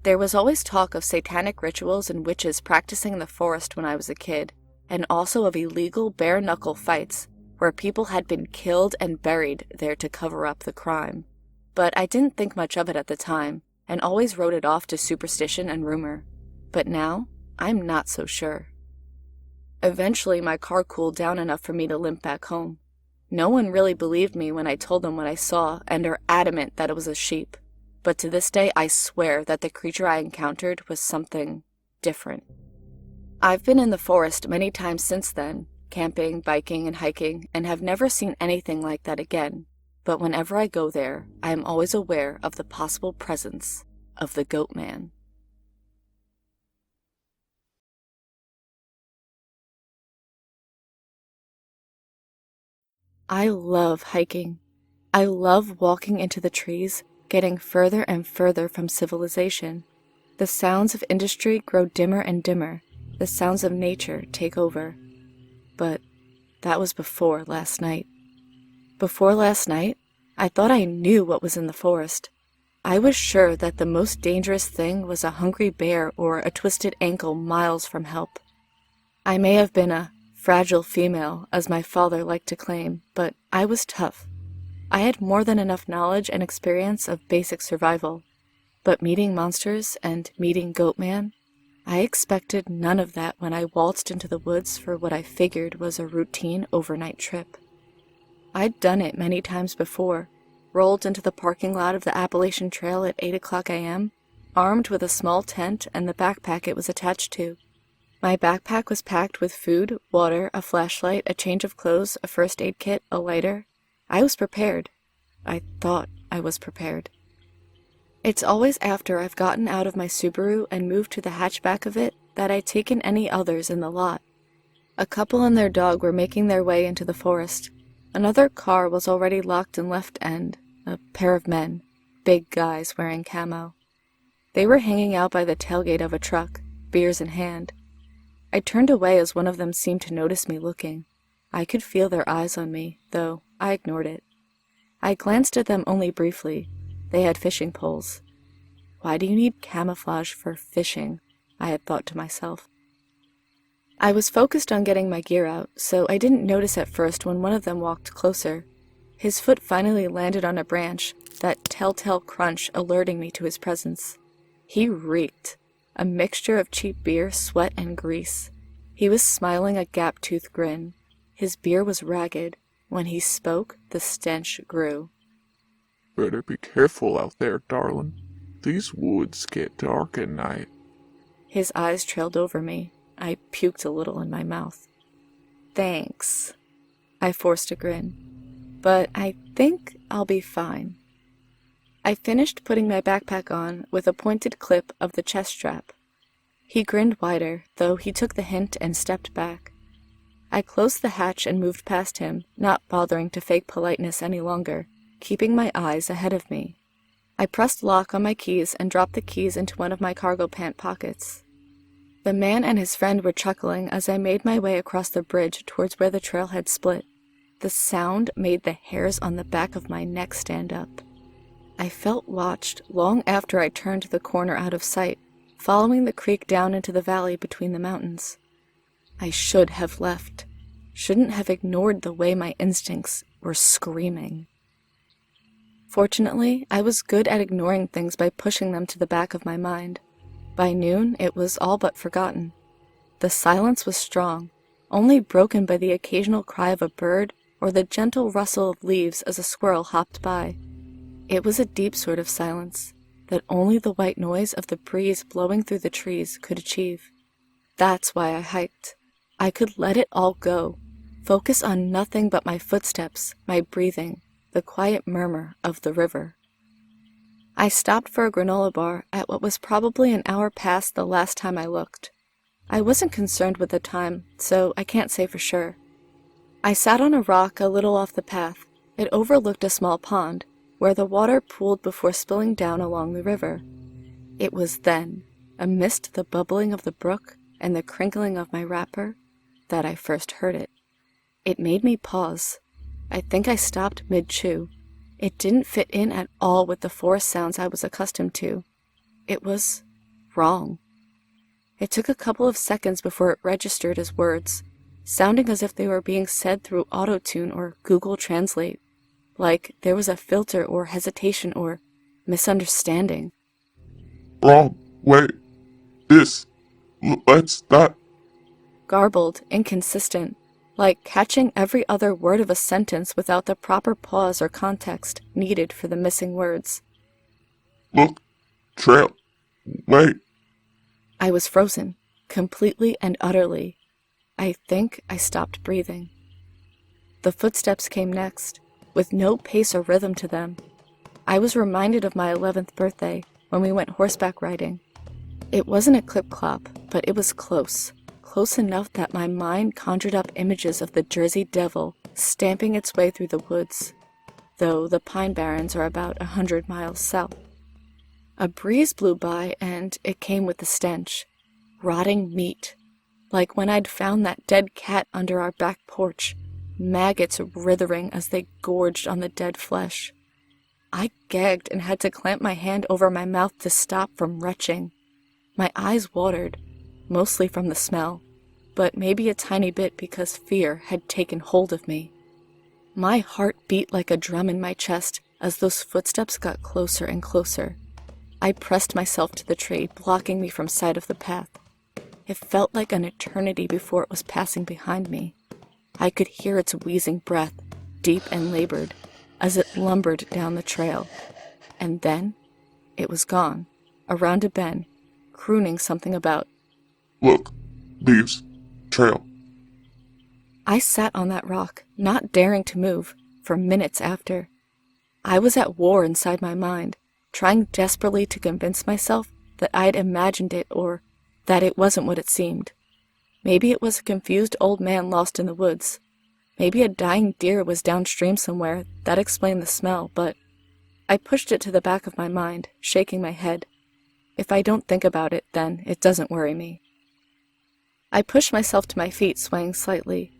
There was always talk of satanic rituals and witches practicing in the forest when I was a kid, and also of illegal bare-knuckle fights where people had been killed and buried there to cover up the crime. But I didn't think much of it at the time, and always wrote it off to superstition and rumor. But now, I'm not so sure. Eventually, my car cooled down enough for me to limp back home. No one really believed me when I told them what I saw, and are adamant that it was a sheep. But to this day, I swear that the creature I encountered was something different. I've been in the forest many times since then, camping, biking, and hiking, and have never seen anything like that again. But whenever I go there, I am always aware of the possible presence of the Goat Man. I love hiking. I love walking into the trees, getting further and further from civilization. The sounds of industry grow dimmer and dimmer. The sounds of nature take over. But that was before last night. Before last night, I thought I knew what was in the forest. I was sure that the most dangerous thing was a hungry bear or a twisted ankle miles from help. I may have been a fragile female, as my father liked to claim, but I was tough. I had more than enough knowledge and experience of basic survival. But meeting monsters and meeting Goatman, I expected none of that when I waltzed into the woods for what I figured was a routine overnight trip. I'd done it many times before, rolled into the parking lot of the Appalachian Trail at 8 o'clock a.m., armed with a small tent and the backpack it was attached to. My backpack was packed with food, water, a flashlight, a change of clothes, a first aid kit, a lighter. I was prepared. I thought I was prepared. It's always after I've gotten out of my Subaru and moved to the hatchback of it that I'd taken any others in the lot. A couple and their dog were making their way into the forest. Another car was already locked in left end, a pair of men, big guys wearing camo. They were hanging out by the tailgate of a truck, beers in hand. I turned away as one of them seemed to notice me looking. I could feel their eyes on me, though I ignored it. I glanced at them only briefly. They had fishing poles. Why do you need camouflage for fishing? I had thought to myself. I was focused on getting my gear out, so I didn't notice at first when one of them walked closer. His foot finally landed on a branch, that telltale crunch alerting me to his presence. He reeked, a mixture of cheap beer, sweat, and grease. He was smiling a gap-toothed grin. His beard was ragged. When he spoke, the stench grew.
Better be careful out there, darling. These woods get dark at night.
His eyes trailed over me. I puked a little in my mouth. Thanks. I forced a grin. But I think I'll be fine. I finished putting my backpack on with a pointed clip of the chest strap. He grinned wider, though he took the hint and stepped back. I closed the hatch and moved past him, not bothering to fake politeness any longer, keeping my eyes ahead of me. I pressed lock on my keys and dropped the keys into one of my cargo pant pockets. The man and his friend were chuckling as I made my way across the bridge towards where the trail had split. The sound made the hairs on the back of my neck stand up. I felt watched long after I turned the corner out of sight, following the creek down into the valley between the mountains. I should have left. Shouldn't have ignored the way my instincts were screaming. Fortunately, I was good at ignoring things by pushing them to the back of my mind. By noon, it was all but forgotten. The silence was strong, only broken by the occasional cry of a bird or the gentle rustle of leaves as a squirrel hopped by. It was a deep sort of silence that only the white noise of the breeze blowing through the trees could achieve. That's why I hiked. I could let it all go, focus on nothing but my footsteps, my breathing, the quiet murmur of the river. I stopped for a granola bar at what was probably an hour past the last time I looked. I wasn't concerned with the time, so I can't say for sure. I sat on a rock a little off the path. It overlooked a small pond, where the water pooled before spilling down along the river. It was then, amidst the bubbling of the brook and the crinkling of my wrapper, that I first heard it. It made me pause. I think I stopped mid-chew. It didn't fit in at all with the forest sounds I was accustomed to. It was wrong. It took a couple of seconds before it registered as words, sounding as if they were being said through auto-tune or Google Translate, like there was a filter or hesitation or misunderstanding.
Wrong. Wait. This. Let's not.
Garbled, inconsistent, like catching every other word of a sentence without the proper pause or context needed for the missing words.
Look. Trail. Wait.
I was frozen, completely and utterly. I think I stopped breathing. The footsteps came next, with no pace or rhythm to them. I was reminded of my 11th birthday, when we went horseback riding. It wasn't a clip-clop, but it was close enough that my mind conjured up images of the Jersey Devil stamping its way through the woods, though the Pine Barrens are about 100 miles south. A breeze blew by, and it came with the stench. Rotting meat, like when I'd found that dead cat under our back porch, maggots writhing as they gorged on the dead flesh. I gagged and had to clamp my hand over my mouth to stop from retching. My eyes watered, mostly from the smell, but maybe a tiny bit because fear had taken hold of me. My heart beat like a drum in my chest as those footsteps got closer and closer. I pressed myself to the tree, blocking me from sight of the path. It felt like an eternity before it was passing behind me. I could hear its wheezing breath, deep and labored, as it lumbered down the trail. And then, it was gone, around a bend, crooning something about,
Look, leaves, trail.
I sat on that rock, not daring to move, for minutes after. I was at war inside my mind, trying desperately to convince myself that I'd imagined it or that it wasn't what it seemed. Maybe it was a confused old man lost in the woods. Maybe a dying deer was downstream somewhere. That explained the smell, but I pushed it to the back of my mind, shaking my head. If I don't think about it, then it doesn't worry me. I pushed myself to my feet, swaying slightly.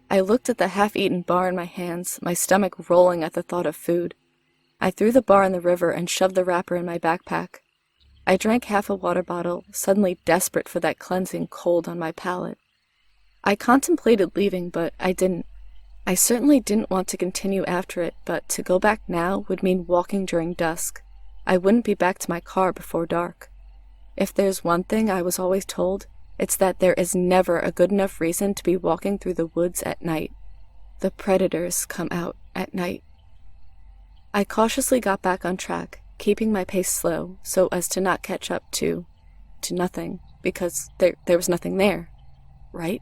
I looked at the half-eaten bar in my hands, my stomach rolling at the thought of food. I threw the bar in the river and shoved the wrapper in my backpack. I drank half a water bottle, suddenly desperate for that cleansing cold on my palate. I contemplated leaving, but I didn't. I certainly didn't want to continue after it, but to go back now would mean walking during dusk. I wouldn't be back to my car before dark. If there's one thing I was always told, it's that there is never a good enough reason to be walking through the woods at night. The predators come out at night. I cautiously got back on track, keeping my pace slow so as to not catch up to nothing, because there was nothing there, right?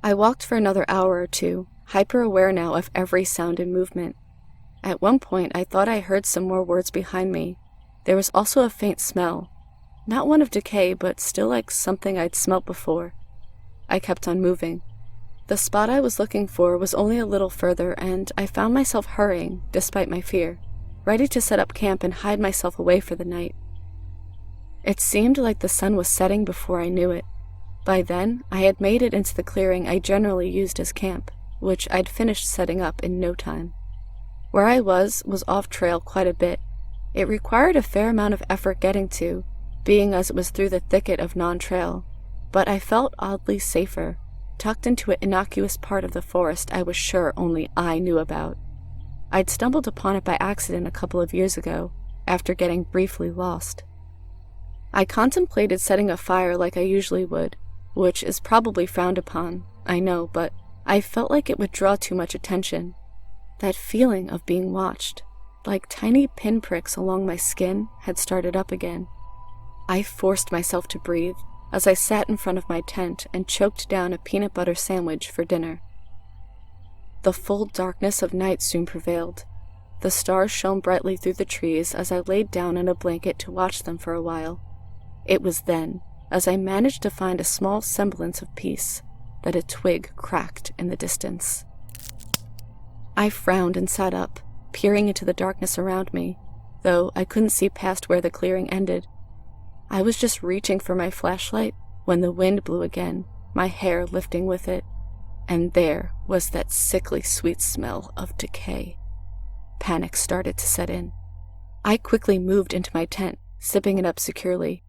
I walked for another hour or two, hyper-aware now of every sound and movement. At one point, I thought I heard some more words behind me. There was also a faint smell. Not one of decay, but still like something I'd smelt before. I kept on moving. The spot I was looking for was only a little further, and I found myself hurrying, despite my fear, ready to set up camp and hide myself away for the night. It seemed like the sun was setting before I knew it. By then, I had made it into the clearing I generally used as camp, which I'd finished setting up in no time. Where I was off-trail quite a bit. It required a fair amount of effort getting to, being as it was through the thicket of non-trail, but I felt oddly safer, tucked into an innocuous part of the forest I was sure only I knew about. I'd stumbled upon it by accident a couple of years ago, after getting briefly lost. I contemplated setting a fire like I usually would, which is probably frowned upon, I know, but I felt like it would draw too much attention. That feeling of being watched, like tiny pinpricks along my skin, had started up again. I forced myself to breathe as I sat in front of my tent and choked down a peanut butter sandwich for dinner. The full darkness of night soon prevailed. The stars shone brightly through the trees as I laid down in a blanket to watch them for a while. It was then, as I managed to find a small semblance of peace, that a twig cracked in the distance. I frowned and sat up, peering into the darkness around me, though I couldn't see past where the clearing ended. I was just reaching for my flashlight when the wind blew again, my hair lifting with it, and there was that sickly sweet smell of decay. Panic started to set in. I quickly moved into my tent, zipping it up securely.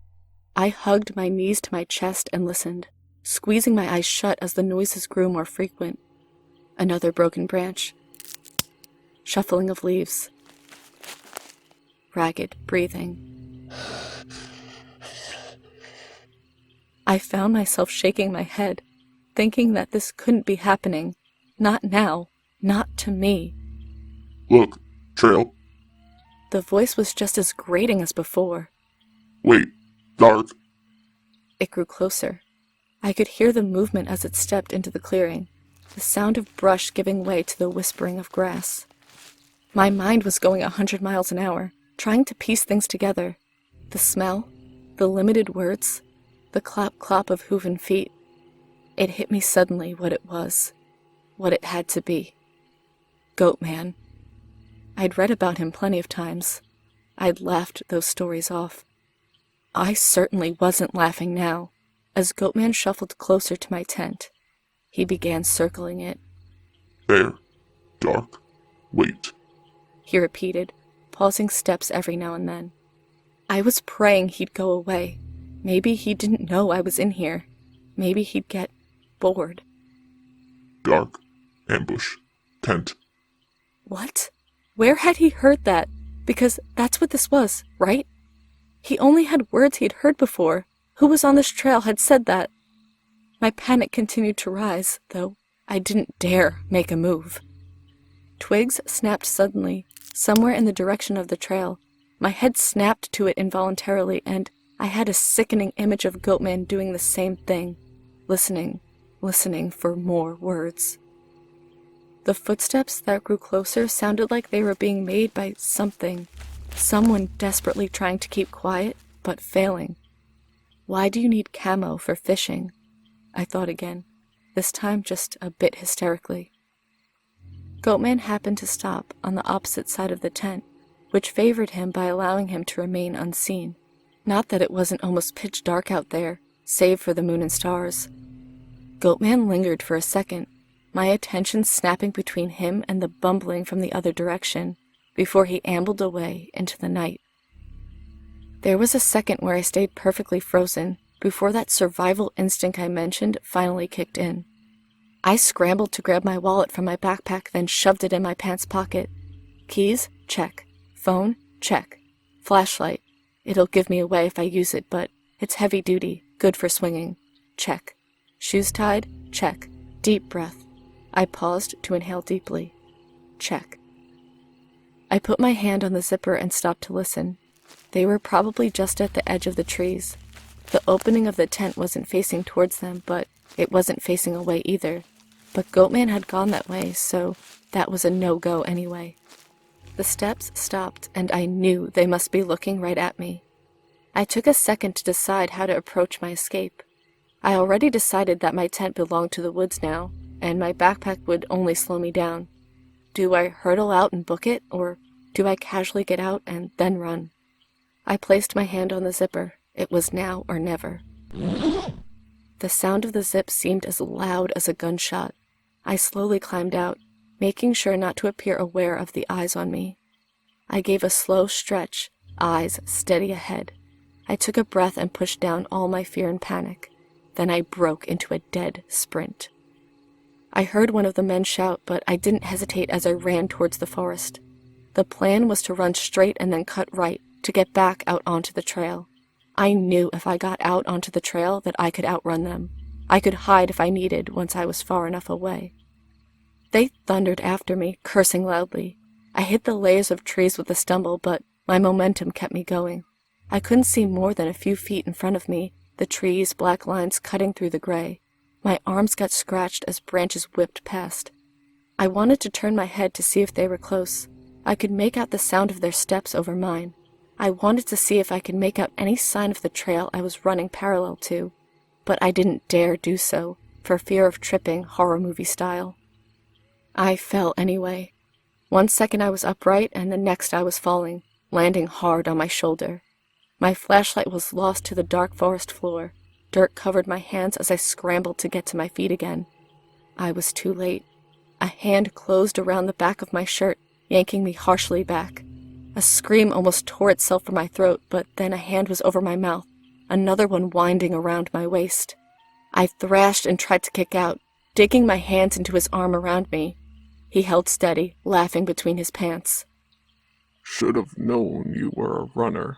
I hugged my knees to my chest and listened, squeezing my eyes shut as the noises grew more frequent. Another broken branch. Shuffling of leaves. Ragged breathing. I found myself shaking my head, thinking that this couldn't be happening. Not now. Not to me.
Look, trail.
The voice was just as grating as before.
Wait, dark.
It grew closer. I could hear the movement as it stepped into the clearing, the sound of brush giving way to the whispering of grass. My mind was going 100 miles an hour, trying to piece things together. The smell, the limited words, the clop-clop of hooven feet. It hit me suddenly what it was, what it had to be. Goatman. I'd read about him plenty of times. I'd laughed those stories off. I certainly wasn't laughing now. As Goatman shuffled closer to my tent, he began circling it.
There. Dark. Wait.
he repeated, pausing steps every now and then. I was praying he'd go away. Maybe he didn't know I was in here. Maybe he'd get bored.
Dark. Ambush. Tent.
What? Where had he heard that? Because that's what this was, right? He only had words he'd heard before. Who was on this trail had said that? My panic continued to rise, though I didn't dare make a move. Twigs snapped suddenly, somewhere in the direction of the trail. My head snapped to it involuntarily, and I had a sickening image of Goatman doing the same thing, listening for more words. The footsteps that grew closer sounded like they were being made by something, someone desperately trying to keep quiet, but failing. Why do you need camo for fishing? I thought again, this time just a bit hysterically. Goatman happened to stop on the opposite side of the tent, which favored him by allowing him to remain unseen. Not that it wasn't almost pitch dark out there, save for the moon and stars. Goatman lingered for a second, my attention snapping between him and the bumbling from the other direction, before he ambled away into the night. There was a second where I stayed perfectly frozen, before that survival instinct I mentioned finally kicked in. I scrambled to grab my wallet from my backpack, then shoved it in my pants pocket. Keys? Check. Phone? Check. Flashlight. It'll give me away if I use it, but it's heavy duty, good for swinging. Check. Shoes tied? Check. Deep breath. I paused to inhale deeply. Check. I put my hand on the zipper and stopped to listen. They were probably just at the edge of the trees. The opening of the tent wasn't facing towards them, but it wasn't facing away either. But Goatman had gone that way, so that was a no-go anyway. The steps stopped, and I knew they must be looking right at me. I took a second to decide how to approach my escape. I already decided that my tent belonged to the woods now, and my backpack would only slow me down. Do I hurtle out and book it, or do I casually get out and then run? I placed my hand on the zipper. It was now or never. The sound of the zip seemed as loud as a gunshot. I slowly climbed out, making sure not to appear aware of the eyes on me. I gave a slow stretch, eyes steady ahead. I took a breath and pushed down all my fear and panic. Then I broke into a dead sprint. I heard one of the men shout, but I didn't hesitate as I ran towards the forest. The plan was to run straight and then cut right to get back out onto the trail. I knew if I got out onto the trail that I could outrun them. I could hide if I needed once I was far enough away. They thundered after me, cursing loudly. I hit the layers of trees with a stumble, but my momentum kept me going. I couldn't see more than a few feet in front of me, the trees' black lines cutting through the gray. My arms got scratched as branches whipped past. I wanted to turn my head to see if they were close. I could make out the sound of their steps over mine. I wanted to see if I could make out any sign of the trail I was running parallel to, but I didn't dare do so, for fear of tripping horror movie style. I fell anyway. 1 second I was upright, and the next I was falling, landing hard on my shoulder. My flashlight was lost to the dark forest floor. Dirt covered my hands as I scrambled to get to my feet again. I was too late. A hand closed around the back of my shirt, yanking me harshly back. A scream almost tore itself from my throat, but then a hand was over my mouth, another one winding around my waist. I thrashed and tried to kick out, digging my hands into his arm around me. He held steady, laughing between his pants.
Should have known you were a runner.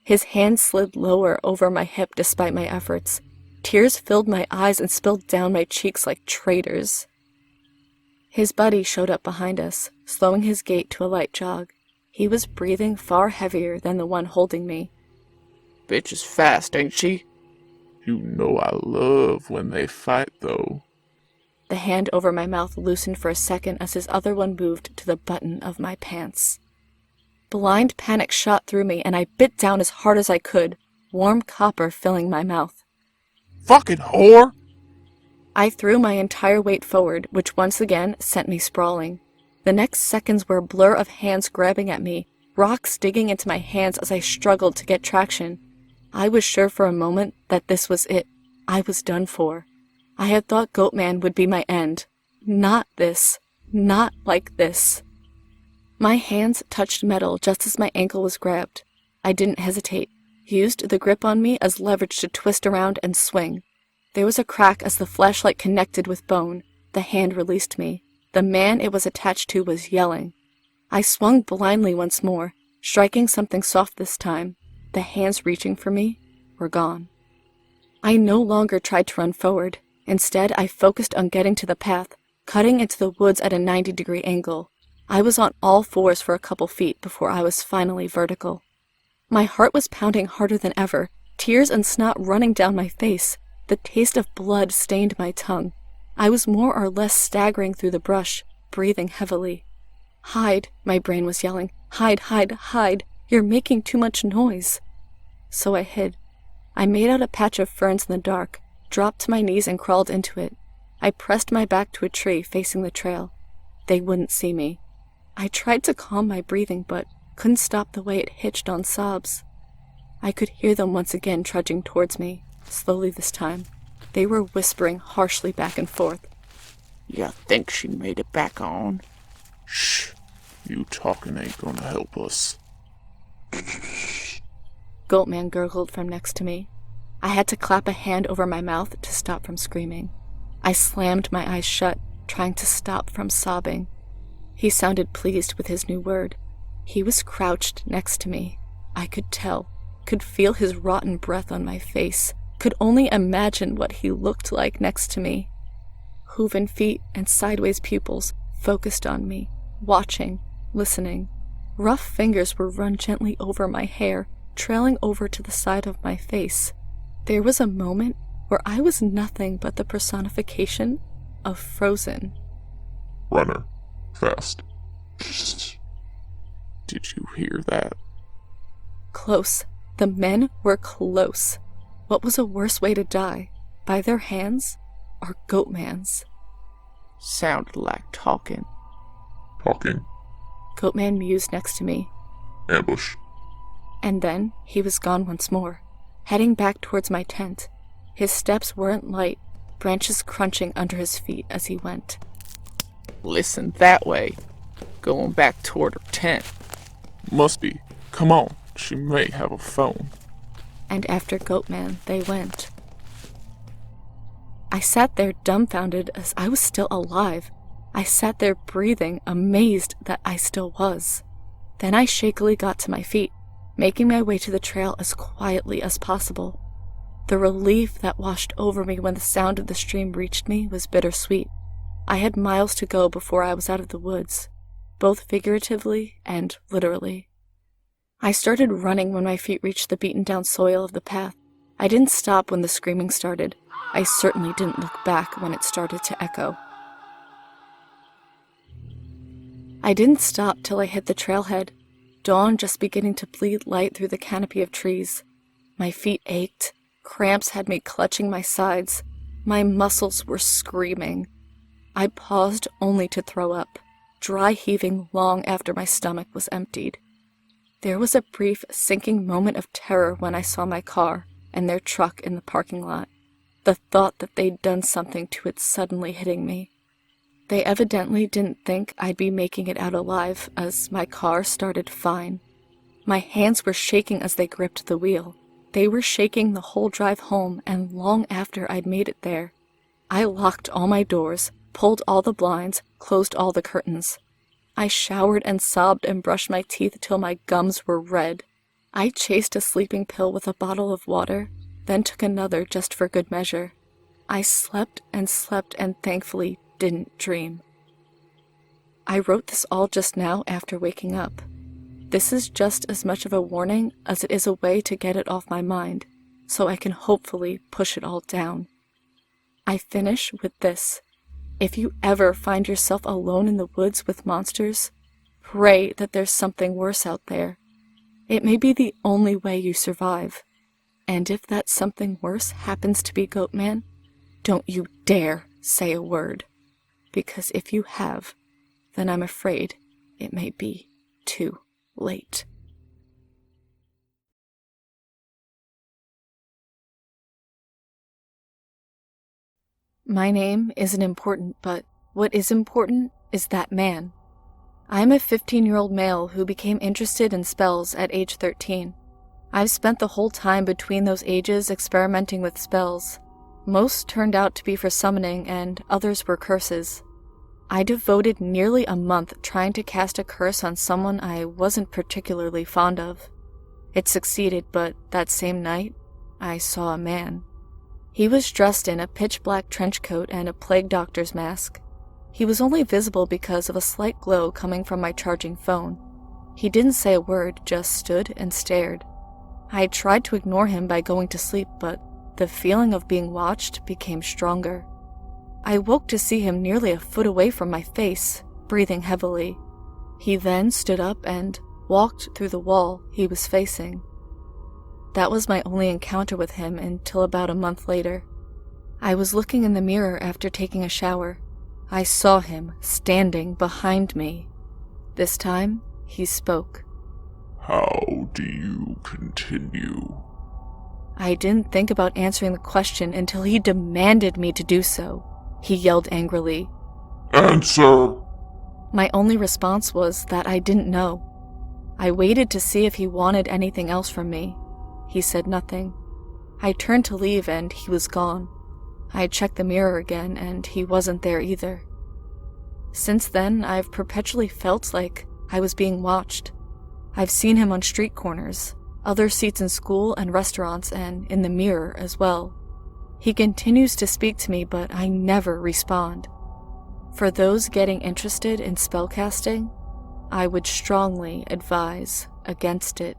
His hand slid lower over my hip despite my efforts. Tears filled my eyes and spilled down my cheeks like traitors. His buddy showed up behind us, slowing his gait to a light jog. He was breathing far heavier than the one holding me.
Bitch is fast, ain't she?
You know I love when they fight, though.
The hand over my mouth loosened for a second as his other one moved to the button of my pants. Blind panic shot through me, and I bit down as hard as I could, warm copper filling my mouth.
Fucking whore!
I threw my entire weight forward, which once again sent me sprawling. The next seconds were a blur of hands grabbing at me, rocks digging into my hands as I struggled to get traction. I was sure for a moment that this was it. I was done for. I had thought Goatman would be my end. Not this. Not like this. My hands touched metal just as my ankle was grabbed. I didn't hesitate, used the grip on me as leverage to twist around and swing. There was a crack as the flashlight connected with bone. The hand released me. The man it was attached to was yelling. I swung blindly once more, striking something soft this time. The hands reaching for me were gone. I no longer tried to run forward. Instead, I focused on getting to the path, cutting into the woods at a 90-degree angle. I was on all fours for a couple feet before I was finally vertical. My heart was pounding harder than ever, tears and snot running down my face. The taste of blood stained my tongue. I was more or less staggering through the brush, breathing heavily. "Hide," my brain was yelling. "Hide, hide, hide! You're making too much noise." So I hid. I made out a patch of ferns in the dark, dropped to my knees and crawled into it. I pressed my back to a tree facing the trail. They wouldn't see me. I tried to calm my breathing, but couldn't stop the way it hitched on sobs. I could hear them once again trudging towards me, slowly this time. They were whispering harshly back and forth.
"You think she made it back on?" "Shh. You talking ain't gonna help us."
Goatman gurgled from next to me. I had to clap a hand over my mouth to stop from screaming. I slammed my eyes shut, trying to stop from sobbing. He sounded pleased with his new word. He was crouched next to me. I could tell, could feel his rotten breath on my face, could only imagine what he looked like next to me. Hooven feet and sideways pupils focused on me, watching, listening. Rough fingers were run gently over my hair, trailing over to the side of my face. There was a moment where I was nothing but the personification of Frozen.
Runner. Fast.
Did you hear that?
Close. The men were close. What was a worse way to die? By their hands or Goatman's?
Sounded like talking.
Talking.
Goatman mused next to me.
Ambush.
And then he was gone once more, heading back towards my tent. His steps weren't light, branches crunching under his feet as he went.
Listen that way. Going back toward her tent.
Must be. Come on. She may have a phone.
And after Goatman, they went. I sat there dumbfounded as I was still alive. I sat there breathing, amazed that I still was. Then I shakily got to my feet, making my way to the trail as quietly as possible. The relief that washed over me when the sound of the stream reached me was bittersweet. I had miles to go before I was out of the woods, both figuratively and literally. I started running when my feet reached the beaten-down soil of the path. I didn't stop when the screaming started. I certainly didn't look back when it started to echo. I didn't stop till I hit the trailhead, dawn just beginning to bleed light through the canopy of trees. My feet ached. Cramps had me clutching my sides. My muscles were screaming. I paused only to throw up, dry heaving long after my stomach was emptied. There was a brief, sinking moment of terror when I saw my car and their truck in the parking lot. The thought that they'd done something to it suddenly hitting me. They evidently didn't think I'd be making it out alive, as my car started fine. My hands were shaking as they gripped the wheel. They were shaking the whole drive home and long after I'd made it there. I locked all my doors, pulled all the blinds, closed all the curtains. I showered and sobbed and brushed my teeth till my gums were red. I chased a sleeping pill with a bottle of water, then took another just for good measure. I slept and thankfully didn't dream. I wrote this all just now after waking up. This is just as much of a warning as it is a way to get it off my mind, so I can hopefully push it all down. I finish with this. If you ever find yourself alone in the woods with monsters, pray that there's something worse out there. It may be the only way you survive. And if that something worse happens to be Goatman, don't you dare say a word. Because if you have, then I'm afraid it may be too late. My name isn't important, but what is important is that man. I'm a 15-year-old male who became interested in spells at age 13. I've spent the whole time between those ages experimenting with spells. Most turned out to be for summoning and others were curses. I devoted nearly a month trying to cast a curse on someone I wasn't particularly fond of. It succeeded, but that same night, I saw a man. He was dressed in a pitch-black trench coat and a plague doctor's mask. He was only visible because of a slight glow coming from my charging phone. He didn't say a word, just stood and stared. I tried to ignore him by going to sleep, but the feeling of being watched became stronger. I woke to see him nearly a foot away from my face, breathing heavily. He then stood up and walked through the wall he was facing. That was my only encounter with him until about a month later. I was looking in the mirror after taking a shower. I saw him standing behind me. This time, he spoke.
How do you continue?
I didn't think about answering the question until he demanded me to do so. He yelled angrily.
Answer!
My only response was that I didn't know. I waited to see if he wanted anything else from me. He said nothing. I turned to leave and he was gone. I checked the mirror again and he wasn't there either. Since then, I've perpetually felt like I was being watched. I've seen him on street corners, other seats in school and restaurants, and in the mirror as well. He continues to speak to me, but I never respond. For those getting interested in spellcasting, I would strongly advise against it.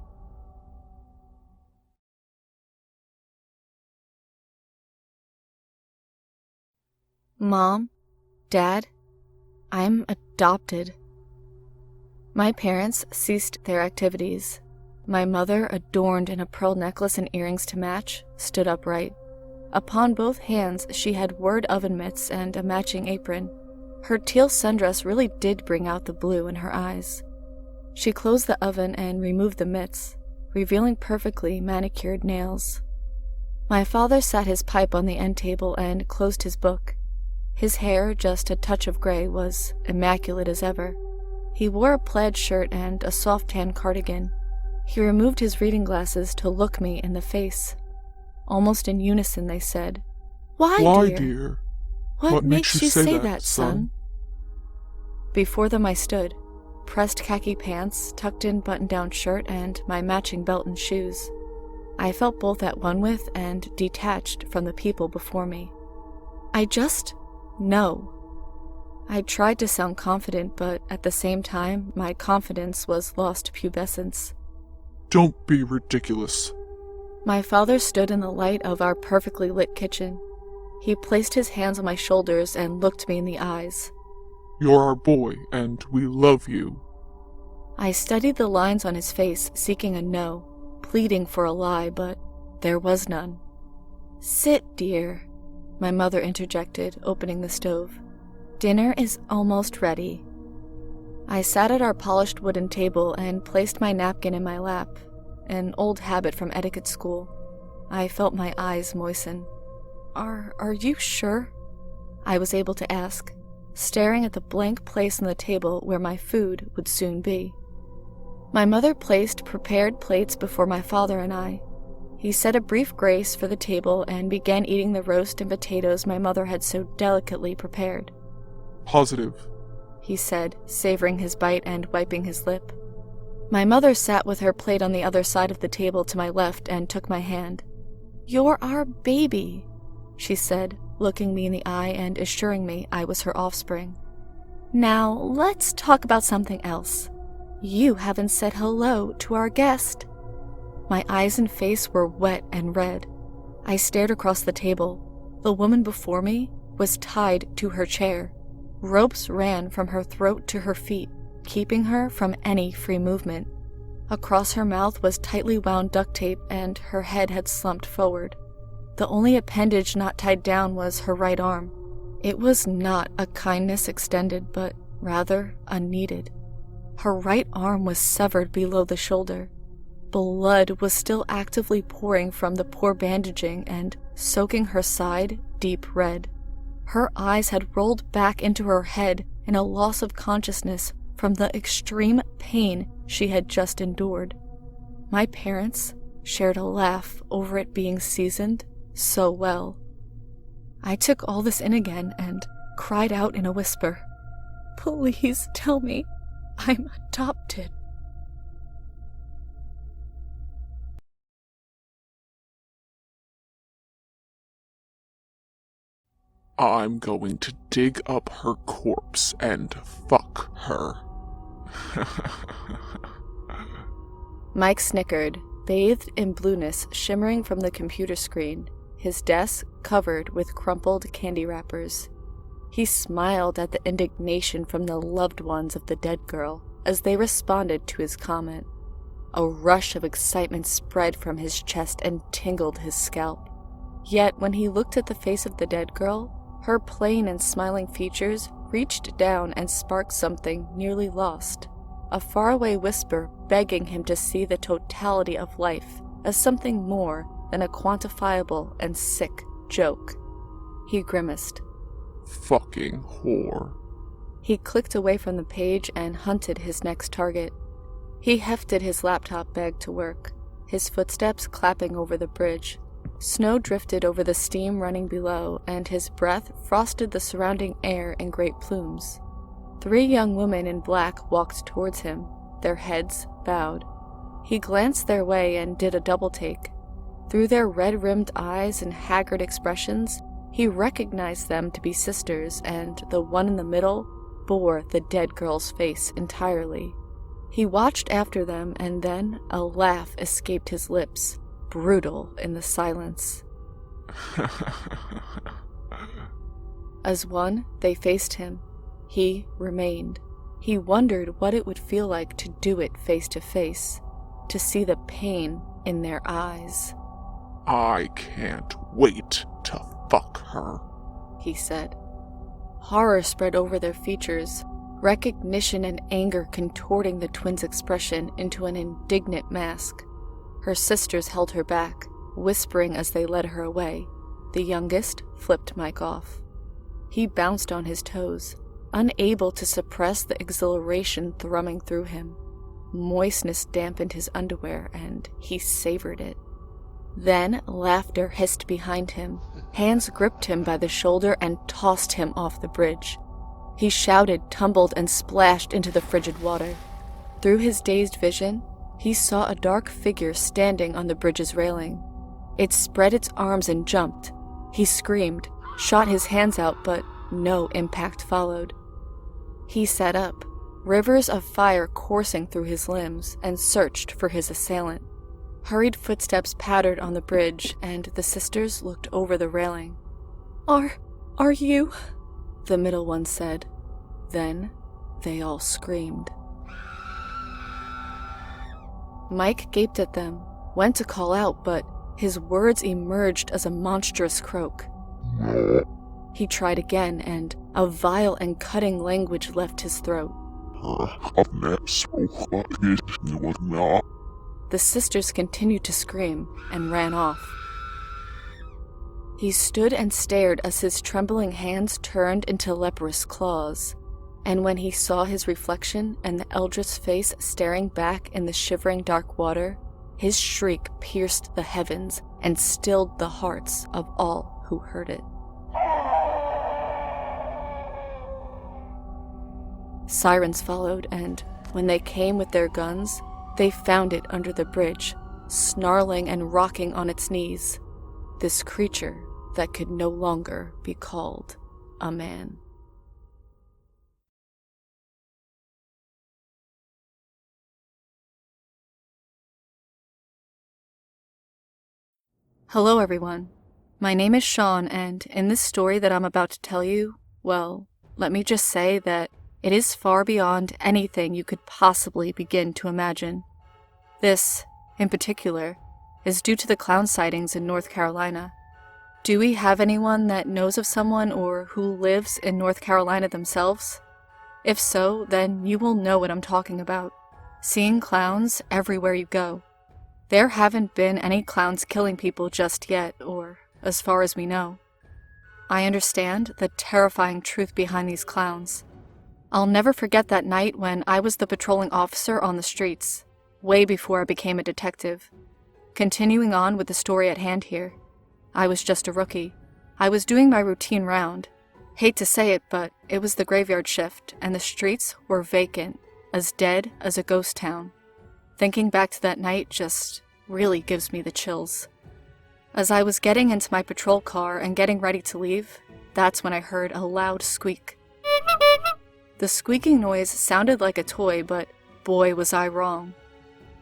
Mom, Dad, I'm adopted. My parents ceased their activities. My mother, adorned in a pearl necklace and earrings to match, stood upright. Upon both hands she had word oven mitts and a matching apron. Her teal sundress really did bring out the blue in her eyes. She closed the oven and removed the mitts, revealing perfectly manicured nails. My father sat his pipe on the end table and closed his book. His hair, just a touch of gray, was immaculate as ever. He wore a plaid shirt and a soft tan cardigan. He removed his reading glasses to look me in the face. Almost in unison they said, Why, dear? What makes you say that, son? Before them I stood, pressed khaki pants, tucked in button-down shirt, and my matching belt and shoes. I felt both at one with and detached from the people before me. I just know. I tried to sound confident, but at the same time, my confidence was lost to pubescence.
Don't be ridiculous.
My father stood in the light of our perfectly lit kitchen. He placed his hands on my shoulders and looked me in the eyes.
You're our boy, and we love you.
I studied the lines on his face, seeking a no, pleading for a lie, but there was none. Sit, dear, my mother interjected, opening the stove. Dinner is almost ready. I sat at our polished wooden table and placed my napkin in my lap, an old habit from etiquette school. I felt my eyes moisten. Are you sure? I was able to ask, staring at the blank place on the table where my food would soon be. My mother placed prepared plates before my father and I. He said a brief grace for the table and began eating the roast and potatoes my mother had so delicately prepared.
Positive,
he said, savoring his bite and wiping his lip. My mother sat with her plate on the other side of the table to my left and took my hand. You're our baby, she said, looking me in the eye and assuring me I was her offspring. Now, let's talk about something else. You haven't said hello to our guest. My eyes and face were wet and red. I stared across the table. The woman before me was tied to her chair. Ropes ran from her throat to her feet, keeping her from any free movement. Across her mouth was tightly wound duct tape, and her head had slumped forward. The only appendage not tied down was her right arm. It was not a kindness extended, but rather unneeded. Her right arm was severed below the shoulder. Blood was still actively pouring from the poor bandaging and soaking her side deep red. Her eyes had rolled back into her head in a loss of consciousness from the extreme pain she had just endured. My parents shared a laugh over it being seasoned so well. I took all this in again and cried out in a whisper, "Please tell me I'm adopted."
I'm going to dig up her corpse and fuck her.
Mike snickered, bathed in blueness shimmering from the computer screen, his desk covered with crumpled candy wrappers. He smiled at the indignation from the loved ones of the dead girl as they responded to his comment. A rush of excitement spread from his chest and tingled his scalp. Yet when he looked at the face of the dead girl, her plain and smiling features reached down and sparked something nearly lost, a faraway whisper begging him to see the totality of life as something more than a quantifiable and sick joke. He grimaced.
Fucking whore.
He clicked away from the page and hunted his next target. He hefted his laptop bag to work, his footsteps clapping over the bridge. Snow drifted over the steam running below, and his breath frosted the surrounding air in great plumes. 3 young women in black walked towards him, their heads bowed. He glanced their way and did a double-take. Through their red-rimmed eyes and haggard expressions, he recognized them to be sisters, and the one in the middle bore the dead girl's face entirely. He watched after them, and then a laugh escaped his lips, brutal in the silence. As one, they faced him. He remained. He wondered what it would feel like to do it face to face, to see the pain in their eyes.
I can't wait to fuck her,
he said. Horror spread over their features, recognition and anger contorting the twins' expression into an indignant mask. Her sisters held her back, whispering as they led her away. The youngest flipped Mike off. He bounced on his toes, unable to suppress the exhilaration thrumming through him. Moistness dampened his underwear, and he savored it. Then laughter hissed behind him. Hands gripped him by the shoulder and tossed him off the bridge. He shouted, tumbled, and splashed into the frigid water. Through his dazed vision, he saw a dark figure standing on the bridge's railing. It spread its arms and jumped. He screamed, shot his hands out, but no impact followed. He sat up, rivers of fire coursing through his limbs, and searched for his assailant. Hurried footsteps pattered on the bridge, and the sisters looked over the railing. Are you? The middle one said. Then they all screamed. Mike gaped at them, went to call out, but his words emerged as a monstrous croak. He tried again, and a vile and cutting language left his throat. The sisters continued to scream and ran off. He stood and stared as his trembling hands turned into leprous claws, and when he saw his reflection and the eldritch face staring back in the shivering dark water, his shriek pierced the heavens and stilled the hearts of all who heard it. Sirens followed, and when they came with their guns, they found it under the bridge, snarling and rocking on its knees, this creature that could no longer be called a man. Hello everyone, my name is Sean, and in this story that I'm about to tell you, well, let me just say that it is far beyond anything you could possibly begin to imagine. This, in particular, is due to the clown sightings in North Carolina. Do we have anyone that knows of someone or who lives in North Carolina themselves? If so, then you will know what I'm talking about. Seeing clowns everywhere you go. There haven't been any clowns killing people just yet, or as far as we know. I understand the terrifying truth behind these clowns. I'll never forget that night when I was the patrolling officer on the streets, way before I became a detective. Continuing on with the story at hand here, I was just a rookie. I was doing my routine round. Hate to say it, but it was the graveyard shift, and the streets were vacant, as dead as a ghost town. Thinking back to that night just really gives me the chills. As I was getting into my patrol car and getting ready to leave, that's when I heard a loud squeak. The squeaking noise sounded like a toy, but boy was I wrong.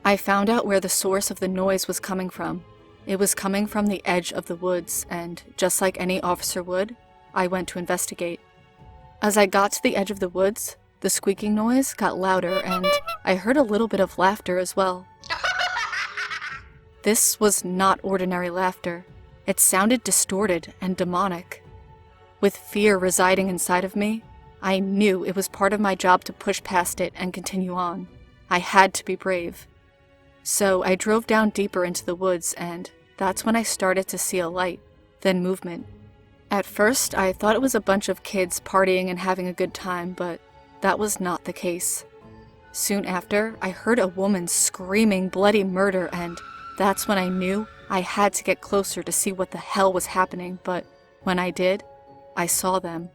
I found out where the source of the noise was coming from. It was coming from the edge of the woods, and just like any officer would, I went to investigate. As I got to the edge of the woods, the squeaking noise got louder, and I heard a little bit of laughter as well. This was not ordinary laughter. It sounded distorted and demonic. With fear residing inside of me, I knew it was part of my job to push past it and continue on. I had to be brave. So I drove down deeper into the woods, and that's when I started to see a light, then movement. At first, I thought it was a bunch of kids partying and having a good time, but that was not the case. Soon after, I heard a woman screaming bloody murder, and that's when I knew I had to get closer to see what the hell was happening, but when I did, I saw them.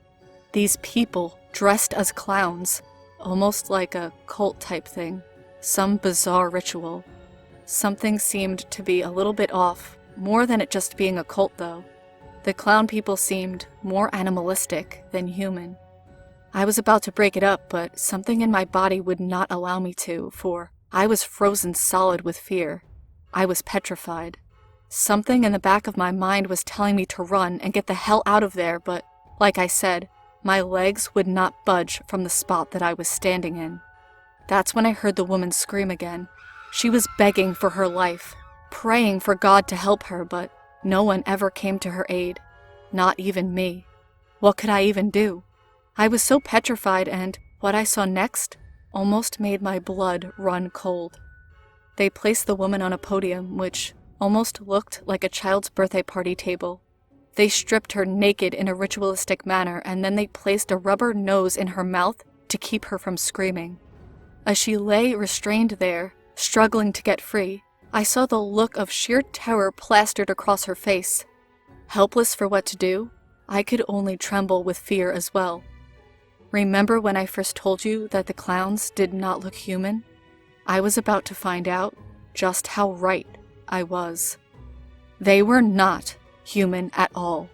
These people dressed as clowns, almost like a cult type thing, some bizarre ritual. Something seemed to be a little bit off, more than it just being a cult though. The clown people seemed more animalistic than human. I was about to break it up, but something in my body would not allow me to, for I was frozen solid with fear. I was petrified. Something in the back of my mind was telling me to run and get the hell out of there, but like I said, my legs would not budge from the spot that I was standing in. That's when I heard the woman scream again. She was begging for her life, praying for God to help her, but no one ever came to her aid. Not even me. What could I even do? I was so petrified, and what I saw next almost made my blood run cold. They placed the woman on a podium, which almost looked like a child's birthday party table. They stripped her naked in a ritualistic manner, and then they placed a rubber nose in her mouth to keep her from screaming. As she lay restrained there, struggling to get free, I saw the look of sheer terror plastered across her face. Helpless for what to do, I could only tremble with fear as well. Remember when I first told you that the clowns did not look human? I was about to find out just how right I was. They were not human at all.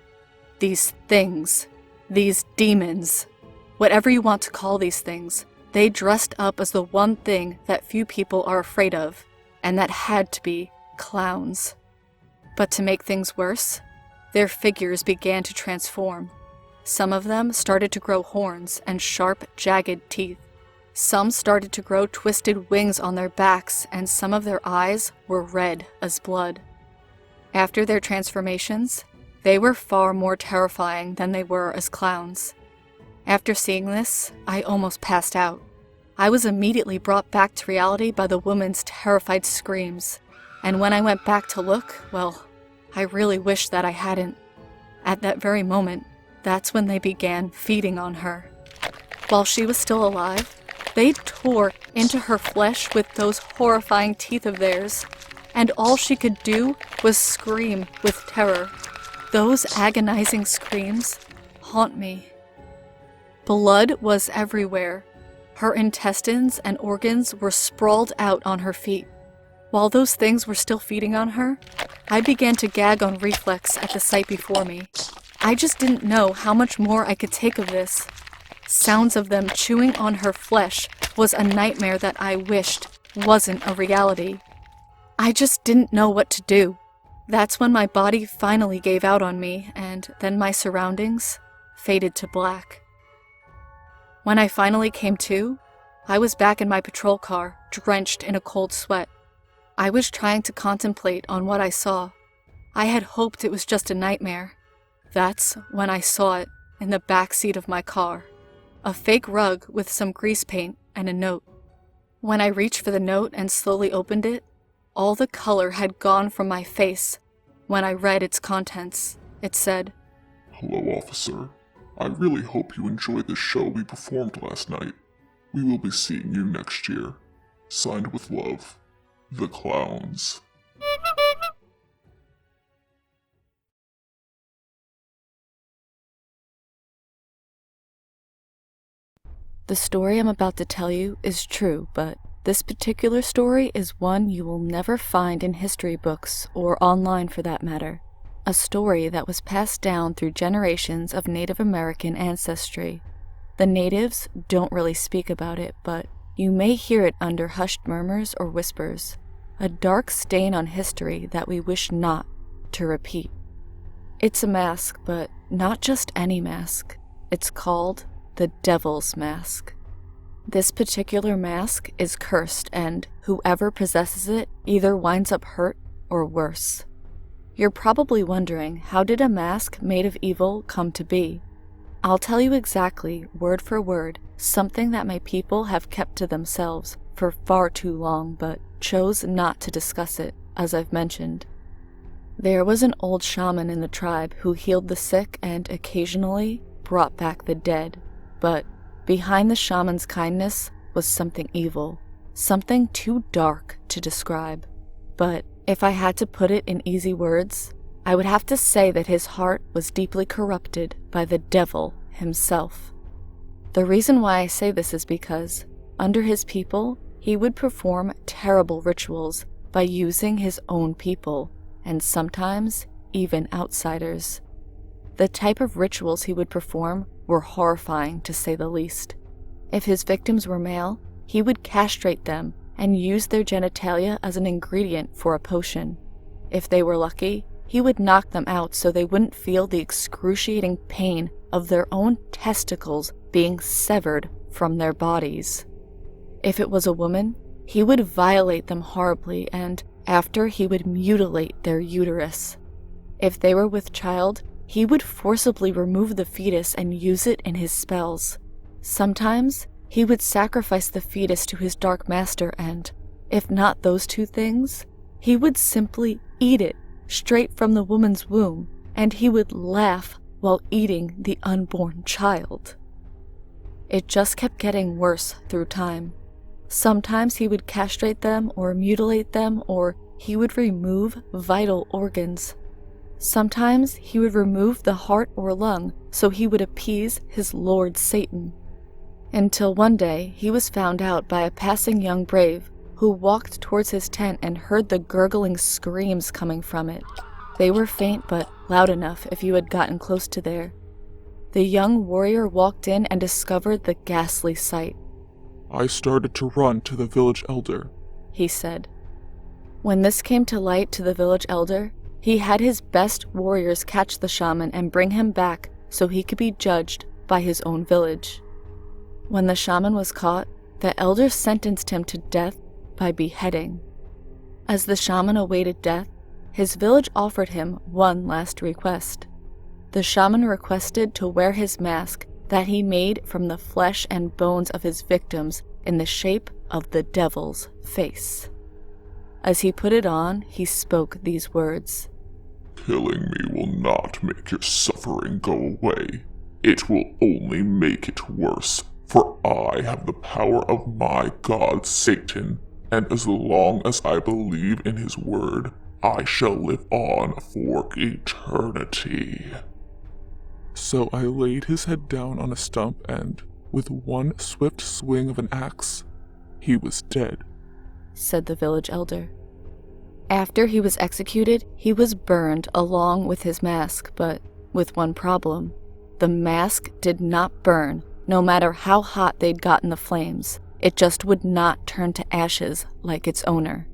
These things, these demons, whatever you want to call these things, they dressed up as the one thing that few people are afraid of, and that had to be clowns. But to make things worse, their figures began to transform. Some of them started to grow horns and sharp, jagged teeth. Some started to grow twisted wings on their backs, and some of their eyes were red as blood. After their transformations, they were far more terrifying than they were as clowns. After seeing this, I almost passed out. I was immediately brought back to reality by the woman's terrified screams, and when I went back to look, well, I really wished that I hadn't. At that very moment, that's when they began feeding on her. While she was still alive, they tore into her flesh with those horrifying teeth of theirs, and all she could do was scream with terror. Those agonizing screams haunt me. Blood was everywhere. Her intestines and organs were sprawled out on her feet. While those things were still feeding on her, I began to gag on reflex at the sight before me. I just didn't know how much more I could take of this. Sounds of them chewing on her flesh was a nightmare that I wished wasn't a reality. I just didn't know what to do. That's when my body finally gave out on me, and then my surroundings faded to black. When I finally came to, I was back in my patrol car, drenched in a cold sweat. I was trying to contemplate on what I saw. I had hoped it was just a nightmare. That's when I saw it in the back seat of my car. A fake rug with some grease paint and a note. When I reached for the note and slowly opened it, all the color had gone from my face. When I read its contents, it said,
"Hello, officer. I really hope you enjoyed the show we performed last night. We will be seeing you next year. Signed with love, the Clowns.
The story I'm about to tell you is true, but this particular story is one you will never find in history books or online for that matter. A story that was passed down through generations of Native American ancestry. The natives don't really speak about it, but you may hear it under hushed murmurs or whispers. A dark stain on history that we wish not to repeat. It's a mask, but not just any mask. It's called the Devil's Mask. This particular mask is cursed, and whoever possesses it either winds up hurt or worse. You're probably wondering, how did a mask made of evil come to be? I'll tell you exactly, word for word, something that my people have kept to themselves for far too long, but chose not to discuss it, as I've mentioned. There was an old shaman in the tribe who healed the sick and occasionally brought back the dead. But behind the shaman's kindness was something evil, something too dark to describe. But if I had to put it in easy words, I would have to say that his heart was deeply corrupted by the devil himself. The reason why I say this is because, under his people, he would perform terrible rituals by using his own people, and sometimes even outsiders. The type of rituals he would perform were horrifying, to say the least. If his victims were male, he would castrate them and use their genitalia as an ingredient for a potion. If they were lucky, he would knock them out so they wouldn't feel the excruciating pain of their own testicles being severed from their bodies. If it was a woman, he would violate them horribly, and after he would mutilate their uterus. If they were with child, he would forcibly remove the fetus and use it in his spells. Sometimes, he would sacrifice the fetus to his dark master and, if not those two things, he would simply eat it straight from the woman's womb, and he would laugh while eating the unborn child. It just kept getting worse through time. Sometimes he would castrate them or mutilate them, or he would remove vital organs. Sometimes he would remove the heart or lung so he would appease his lord Satan. Until one day he was found out by a passing young brave who walked towards his tent and heard the gurgling screams coming from it. They were faint but loud enough if you had gotten close to there. The young warrior walked in and discovered the ghastly sight.
I started to run to the village elder,
he said. When this came to light to the village elder, he had his best warriors catch the shaman and bring him back so he could be judged by his own village. When the shaman was caught, the elder sentenced him to death by beheading. As the shaman awaited death, his village offered him one last request. The shaman requested to wear his mask that he made from the flesh and bones of his victims in the shape of the devil's face. As he put it on, he spoke these words.
Killing me will not make your suffering go away. It will only make it worse, for I have the power of my god Satan, and as long as I believe in his word, I shall live on for eternity.
So I laid his head down on a stump and, with one swift swing of an axe, he was dead,
said the village elder. After he was executed, he was burned along with his mask, but with one problem. The mask did not burn, no matter how hot they'd gotten the flames. It just would not turn to ashes like its owner.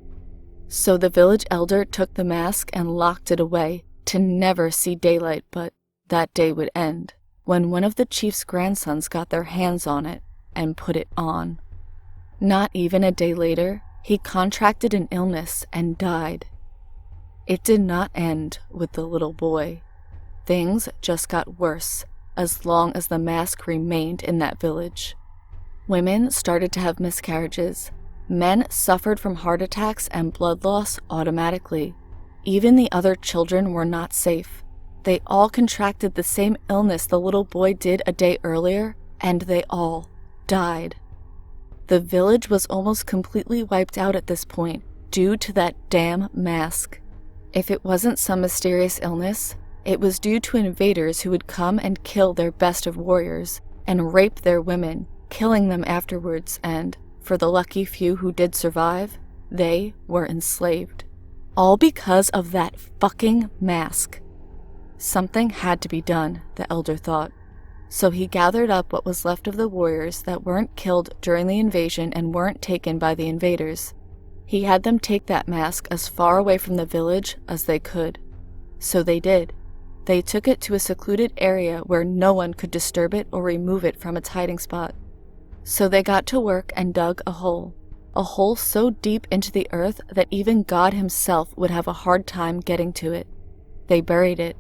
So the village elder took the mask and locked it away to never see daylight, but that day would end when one of the chief's grandsons got their hands on it and put it on. Not even a day later, he contracted an illness and died. It did not end with the little boy. Things just got worse as long as the mask remained in that village. Women started to have miscarriages. Men suffered from heart attacks and blood loss automatically. Even the other children were not safe. They all contracted the same illness the little boy did a day earlier, and they all died. The village was almost completely wiped out at this point due to that damn mask. If it wasn't some mysterious illness, it was due to invaders who would come and kill their best of warriors and rape their women, killing them afterwards, and, for the lucky few who did survive, they were enslaved. All because of that fucking mask. Something had to be done, the elder thought. So he gathered up what was left of the warriors that weren't killed during the invasion and weren't taken by the invaders. He had them take that mask as far away from the village as they could. So they did. They took it to a secluded area where no one could disturb it or remove it from its hiding spot. So they got to work and dug a hole so deep into the earth that even God himself would have a hard time getting to it. They buried it.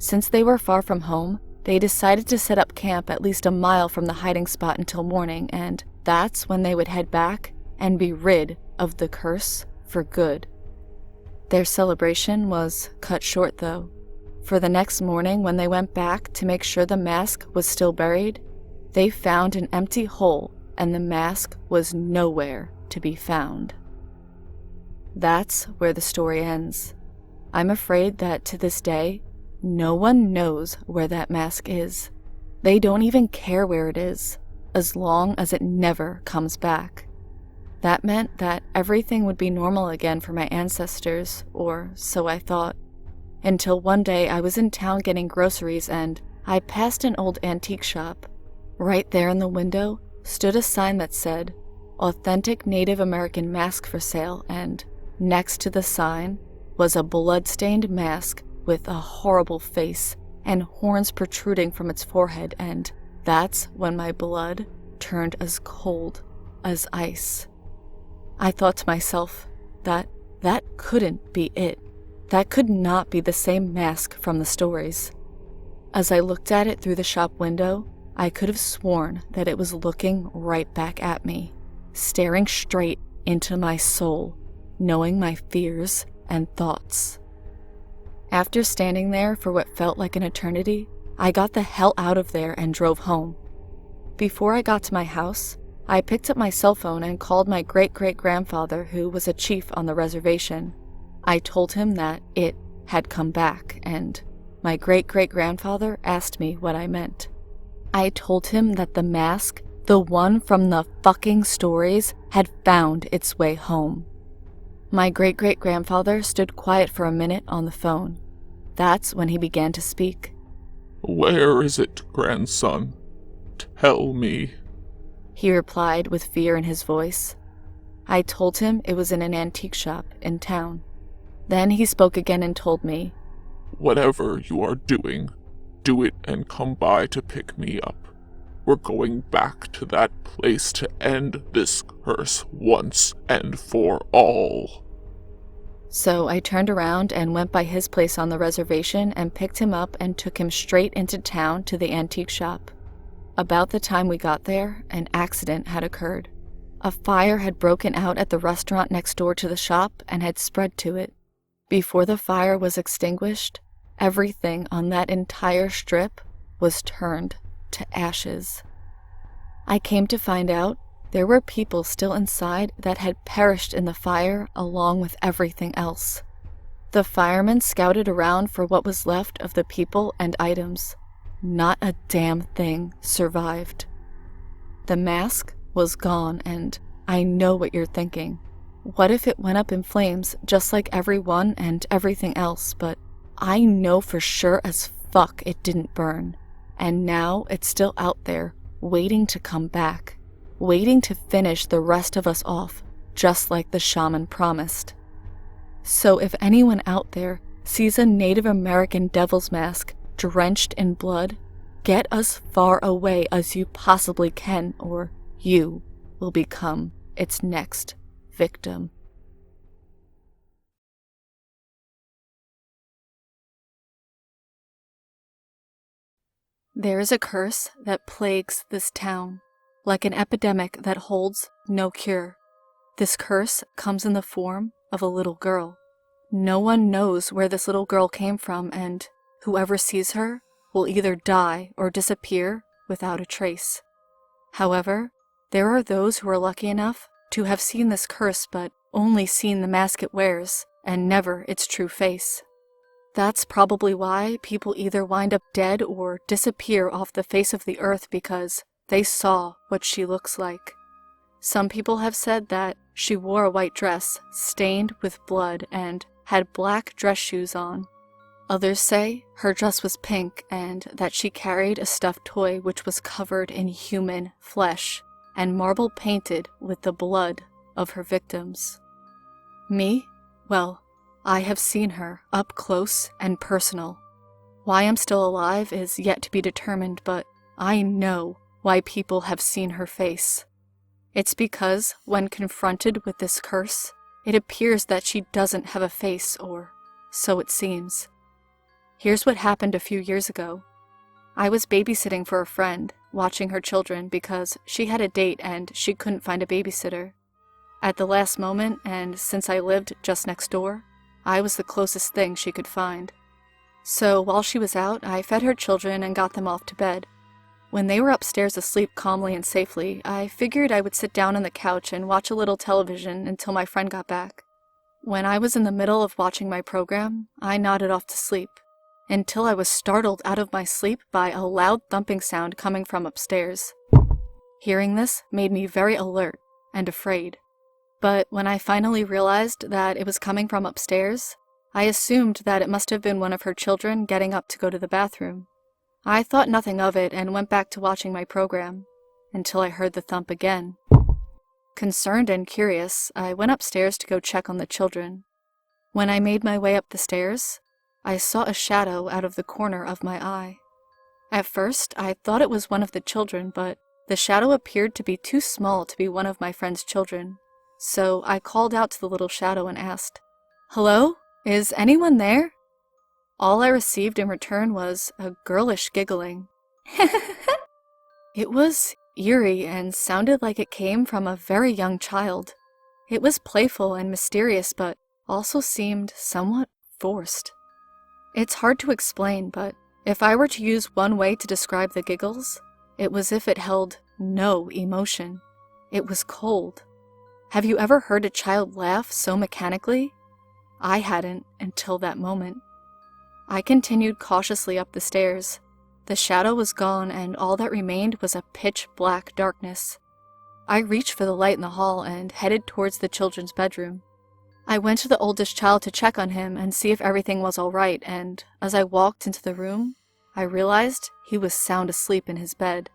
Since they were far from home, they decided to set up camp at least a mile from the hiding spot until morning, and that's when they would head back and be rid of the curse for good. Their celebration was cut short, though. For the next morning, when they went back to make sure the mask was still buried, they found an empty hole and the mask was nowhere to be found. That's where the story ends. I'm afraid that to this day, no one knows where that mask is. They don't even care where it is, as long as it never comes back. That meant that everything would be normal again for my ancestors, or so I thought. Until one day I was in town getting groceries and I passed an old antique shop. Right there in the window stood a sign that said, "Authentic Native American Mask for Sale," and next to the sign was a blood-stained mask with a horrible face and horns protruding from its forehead, and that's when my blood turned as cold as ice. I thought to myself that couldn't be it. That could not be the same mask from the stories. As I looked at it through the shop window, I could have sworn that it was looking right back at me, staring straight into my soul, knowing my fears and thoughts. After standing there for what felt like an eternity, I got the hell out of there and drove home. Before I got to my house, I picked up my cell phone and called my great-great-grandfather, who was a chief on the reservation. I told him that it had come back, and my great-great-grandfather asked me what I meant. I told him that the mask, the one from the fucking stories, had found its way home. My great-great-grandfather stood quiet for a minute on the phone. That's when he began to speak.
"Where is it, grandson? Tell me,"
he replied with fear in his voice. I told him it was in an antique shop in town. Then he spoke again and told me,
"Whatever you are doing, do it and come by to pick me up. We're going back to that place to end this curse once and for all."
So I turned around and went by his place on the reservation and picked him up and took him straight into town to the antique shop. About the time we got there, an accident had occurred. A fire had broken out at the restaurant next door to the shop and had spread to it. Before the fire was extinguished, everything on that entire strip was turned to ashes. I came to find out there were people still inside that had perished in the fire along with everything else. The firemen scouted around for what was left of the people and items. Not a damn thing survived. The mask was gone, and I know what you're thinking. What if it went up in flames just like everyone and everything else? But I know for sure as fuck it didn't burn. And now it's still out there, waiting to come back, waiting to finish the rest of us off, just like the shaman promised. So if anyone out there sees a Native American devil's mask drenched in blood, get as far away as you possibly can, or you will become its next victim. There is a curse that plagues this town, like an epidemic that holds no cure. This curse comes in the form of a little girl. No one knows where this little girl came from, and whoever sees her will either die or disappear without a trace. However, there are those who are lucky enough to have seen this curse but only seen the mask it wears and never its true face. That's probably why people either wind up dead or disappear off the face of the earth because they saw what she looks like. Some people have said that she wore a white dress stained with blood and had black dress shoes on. Others say her dress was pink and that she carried a stuffed toy which was covered in human flesh and marble painted with the blood of her victims. Me? Well, I have seen her up close and personal. Why I'm still alive is yet to be determined, but I know why people have seen her face. It's because, when confronted with this curse, it appears that she doesn't have a face, or so it seems. Here's what happened a few years ago. I was babysitting for a friend, watching her children because she had a date and she couldn't find a babysitter. At the last moment, and since I lived just next door, I was the closest thing she could find. So while she was out, I fed her children and got them off to bed. When they were upstairs asleep calmly and safely, I figured I would sit down on the couch and watch a little television until my friend got back. When I was in the middle of watching my program, I nodded off to sleep, until I was startled out of my sleep by a loud thumping sound coming from upstairs. Hearing this made me very alert and afraid. But when I finally realized that it was coming from upstairs, I assumed that it must have been one of her children getting up to go to the bathroom. I thought nothing of it and went back to watching my program, until I heard the thump again. Concerned and curious, I went upstairs to go check on the children. When I made my way up the stairs, I saw a shadow out of the corner of my eye. At first, I thought it was one of the children, but the shadow appeared to be too small to be one of my friend's children. So I called out to the little shadow and asked, "Hello? Is anyone there?" All I received in return was a girlish giggling. It was eerie and sounded like it came from a very young child. It was playful and mysterious, but also seemed somewhat forced. It's hard to explain, but if I were to use one way to describe the giggles, it was if it held no emotion. It was cold. Have you ever heard a child laugh so mechanically? I hadn't until that moment. I continued cautiously up the stairs. The shadow was gone, and all that remained was a pitch-black darkness. I reached for the light in the hall and headed towards the children's bedroom. I went to the oldest child to check on him and see if everything was all right, and as I walked into the room, I realized he was sound asleep in his bed.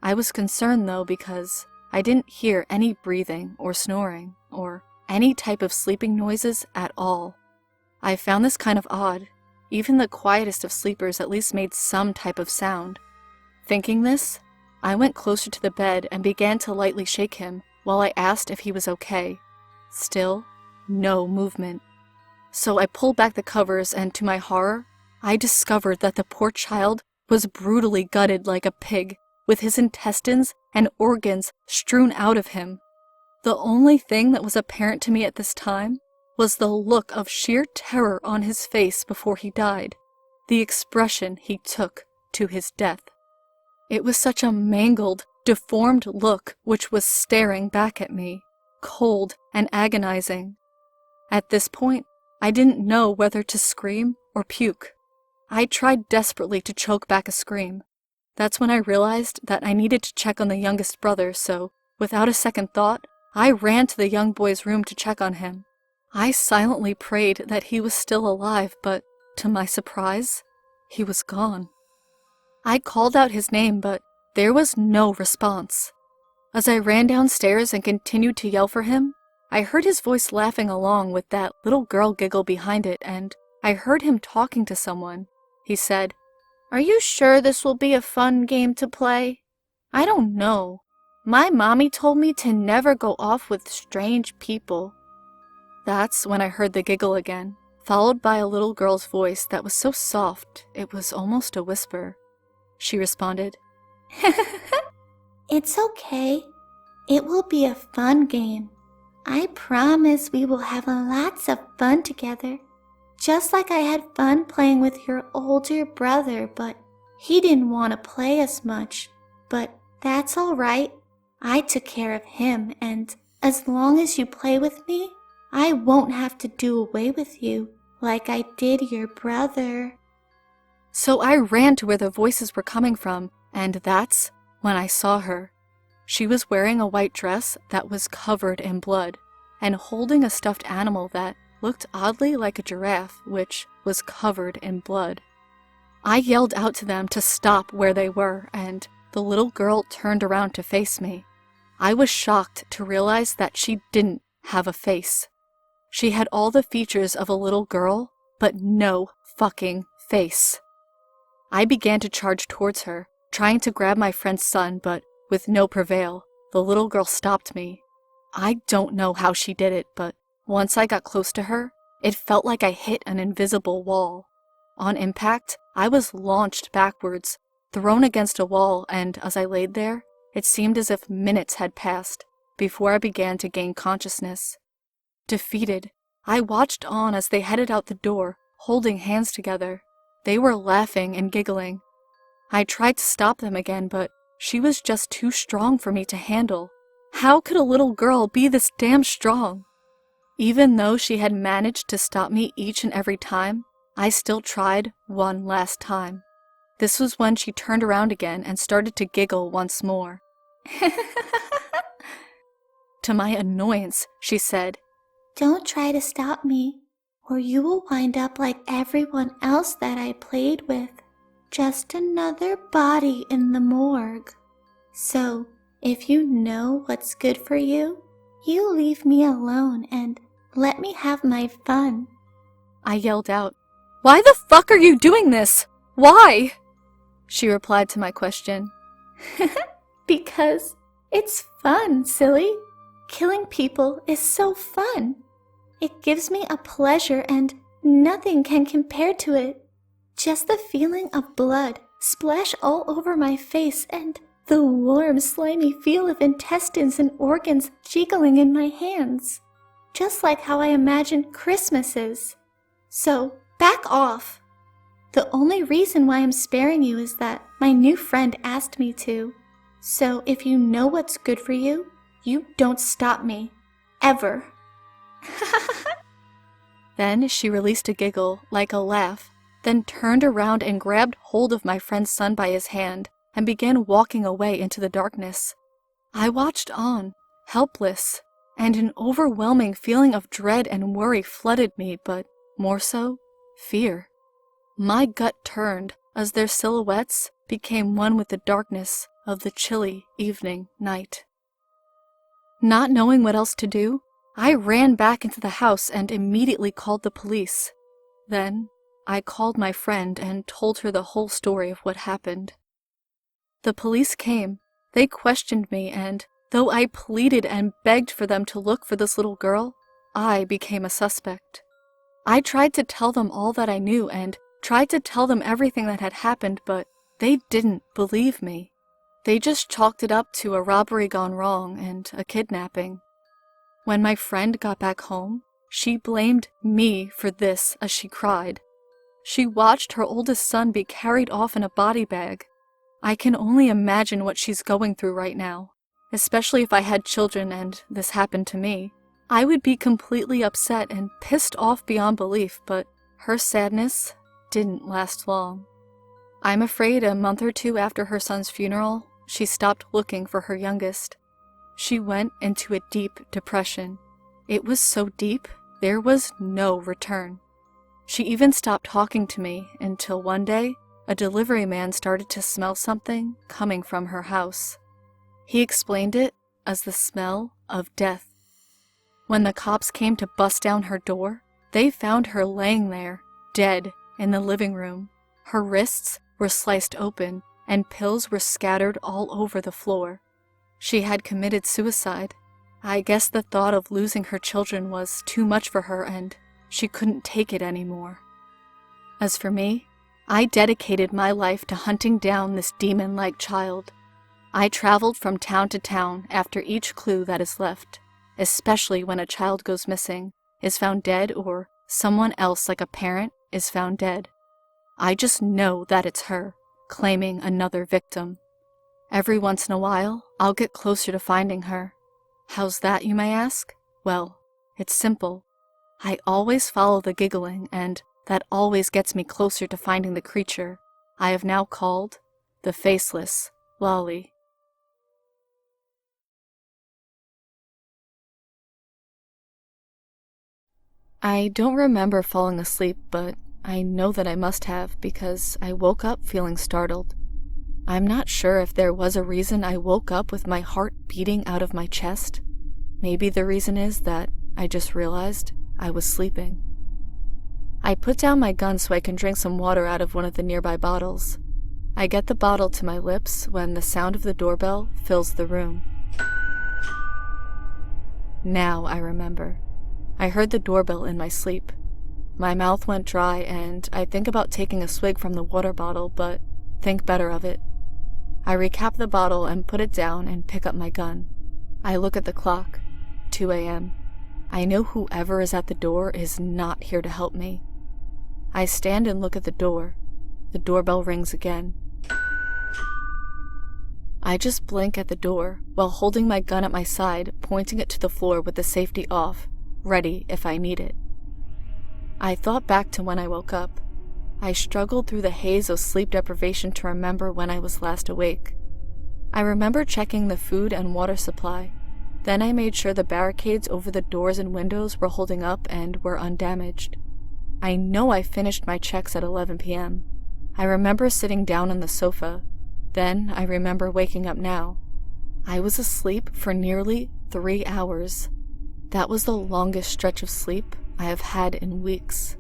I was concerned, though, because I didn't hear any breathing or snoring or any type of sleeping noises at all. I found this kind of odd. Even the quietest of sleepers at least made some type of sound. Thinking this, I went closer to the bed and began to lightly shake him while I asked if he was okay. Still, no movement. So I pulled back the covers and, to my horror, I discovered that the poor child was brutally gutted like a pig, with his intestines and organs strewn out of him. The only thing that was apparent to me at this time was the look of sheer terror on his face before he died, the expression he took to his death. It was such a mangled, deformed look which was staring back at me, cold and agonizing. At this point, I didn't know whether to scream or puke. I tried desperately to choke back a scream. That's when I realized that I needed to check on the youngest brother, so, without a second thought, I ran to the young boy's room to check on him. I silently prayed that he was still alive, but, to my surprise, he was gone. I called out his name, but there was no response. As I ran downstairs and continued to yell for him, I heard his voice laughing along with that little girl giggle behind it, and I heard him talking to someone. He said, "Are you sure this will be a fun game to play? I don't know. My mommy told me to never go off with strange people." That's when I heard the giggle again, followed by a little girl's voice that was so soft it was almost a whisper. She responded,
"It's okay. It will be a fun game. I promise we will have lots of fun together. Just like I had fun playing with your older brother, but he didn't want to play as much. But that's all right. I took care of him, and as long as you play with me, I won't have to do away with you like I did your brother.
So I ran to where the voices were coming from, and that's when I saw her. She was wearing a white dress that was covered in blood, and holding a stuffed animal that looked oddly like a giraffe, which was covered in blood. I yelled out to them to stop where they were, and the little girl turned around to face me. I was shocked to realize that she didn't have a face. She had all the features of a little girl, but no fucking face. I began to charge towards her, trying to grab my friend's son, but with no prevail. The little girl stopped me. I don't know how she did it, but once I got close to her, it felt like I hit an invisible wall. On impact, I was launched backwards, thrown against a wall, and as I laid there, it seemed as if minutes had passed before I began to gain consciousness. Defeated, I watched on as they headed out the door, holding hands together. They were laughing and giggling. I tried to stop them again, but she was just too strong for me to handle. How could a little girl be this damn strong? Even though she had managed to stop me each and every time, I still tried one last time. This was when she turned around again and started to giggle once more. To my annoyance, she said,
Don't try to stop me, or you will wind up like everyone else that I played with. Just another body in the morgue. So, if you know what's good for you, you leave me alone and let me have my fun.
I yelled out, Why the fuck are you doing this? Why? She replied to my question.
Because it's fun, silly. Killing people is so fun. It gives me a pleasure and nothing can compare to it. Just the feeling of blood splash all over my face and the warm, slimy feel of intestines and organs jiggling in my hands. Just like how I imagine Christmas is. So, back off. The only reason why I'm sparing you is that my new friend asked me to. So if you know what's good for you, you don't stop me. Ever.
Then she released a giggle, like a laugh, then turned around and grabbed hold of my friend's son by his hand and began walking away into the darkness. I watched on, helpless, and an overwhelming feeling of dread and worry flooded me, but more so, fear. My gut turned as their silhouettes became one with the darkness of the chilly evening night. Not knowing what else to do, I ran back into the house and immediately called the police. Then, I called my friend and told her the whole story of what happened. The police came. They questioned me, and though I pleaded and begged for them to look for this little girl, I became a suspect. I tried to tell them all that I knew and tried to tell them everything that had happened, but they didn't believe me. They just chalked it up to a robbery gone wrong and a kidnapping. When my friend got back home, she blamed me for this as she cried. She watched her oldest son be carried off in a body bag. I can only imagine what she's going through right now, especially if I had children and this happened to me. I would be completely upset and pissed off beyond belief, but her sadness didn't last long. I'm afraid a month or two after her son's funeral, she stopped looking for her youngest. She went into a deep depression. It was so deep, there was no return. She even stopped talking to me until one day, a delivery man started to smell something coming from her house. He explained it as the smell of death. When the cops came to bust down her door, they found her laying there, dead, in the living room. Her wrists were sliced open, and pills were scattered all over the floor. She had committed suicide. I guess the thought of losing her children was too much for her, and she couldn't take it anymore. As for me, I dedicated my life to hunting down this demon-like child. I traveled from town to town after each clue that is left, especially when a child goes missing, is found dead, or Someone else, like a parent, is found dead. I just know that it's her, claiming another victim. Every once in a while, I'll get closer to finding her. How's that, you may ask? Well, it's simple. I always follow the giggling, and that always gets me closer to finding the creature I have now called the Faceless Lolly. I don't remember falling asleep, but I know that I must have because I woke up feeling startled. I'm not sure if there was a reason I woke up with my heart beating out of my chest. Maybe the reason is that I just realized I was sleeping. I put down my gun so I can drink some water out of one of the nearby bottles. I get the bottle to my lips when the sound of the doorbell fills the room. Now I remember. I heard the doorbell in my sleep. My mouth went dry and I think about taking a swig from the water bottle, but think better of it. I recap the bottle and put it down and pick up my gun. I look at the clock. 2 a.m. I know whoever is at the door is not here to help me. I stand and look at the door. The doorbell rings again. I just blink at the door while holding my gun at my side, pointing it to the floor with the safety off, ready if I need it. I thought back to when I woke up. I struggled through the haze of sleep deprivation to remember when I was last awake. I remember checking the food and water supply. Then I made sure the barricades over the doors and windows were holding up and were undamaged. I know I finished my checks at 11 p.m. I remember sitting down on the sofa. Then I remember waking up now. I was asleep for nearly 3 hours. That was the longest stretch of sleep I have had in weeks.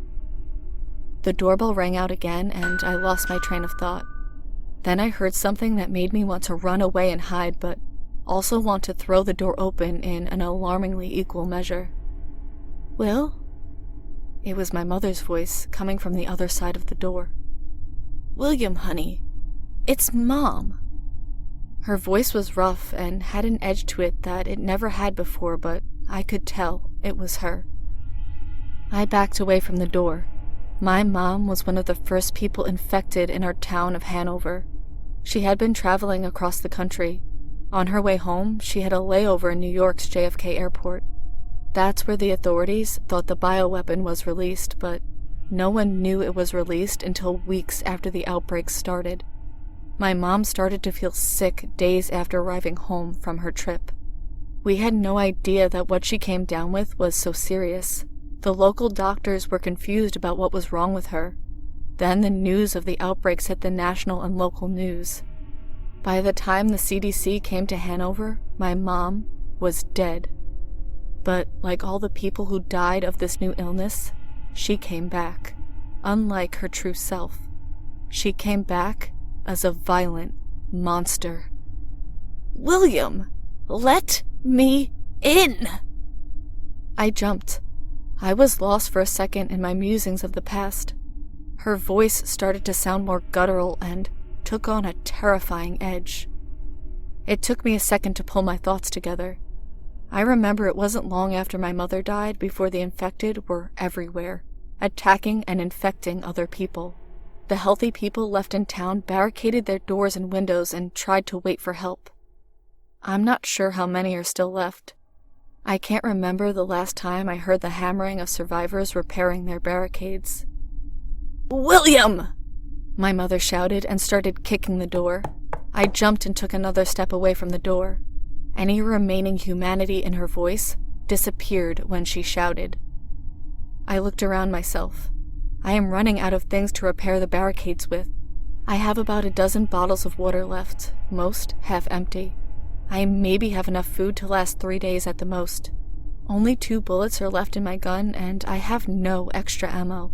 The doorbell rang out again and I lost my train of thought. Then I heard something that made me want to run away and hide, but also want to throw the door open in an alarmingly equal measure. "Will?" It was my mother's voice coming from the other side of the door. "William, honey, it's Mom." Her voice was rough and had an edge to it that it never had before, but I could tell it was her. I backed away from the door. My mom was one of the first people infected in our town of Hanover. She had been traveling across the country. On her way home, she had a layover in New York's JFK airport. That's where the authorities thought the bioweapon was released, but no one knew it was released until weeks after the outbreak started. My mom started to feel sick days after arriving home from her trip. We had no idea that what she came down with was so serious. The local doctors were confused about what was wrong with her. Then the news of the outbreaks hit the national and local news. By the time the CDC came to Hanover, my mom was dead. But like all the people who died of this new illness, she came back. Unlike her true self, she came back as a violent monster. "William, let me in!" I jumped. I was lost for a second in my musings of the past. Her voice started to sound more guttural and took on a terrifying edge. It took me a second to pull my thoughts together. I remember it wasn't long after my mother died before the infected were everywhere, attacking and infecting other people. The healthy people left in town barricaded their doors and windows and tried to wait for help. I'm not sure how many are still left. I can't remember the last time I heard the hammering of survivors repairing their barricades. "William!" my mother shouted and started kicking the door. I jumped and took another step away from the door. Any remaining humanity in her voice disappeared when she shouted. I looked around myself. I am running out of things to repair the barricades with. I have about a dozen bottles of water left, most half empty. I maybe have enough food to last 3 days at the most. Only 2 bullets are left in my gun, and I have no extra ammo.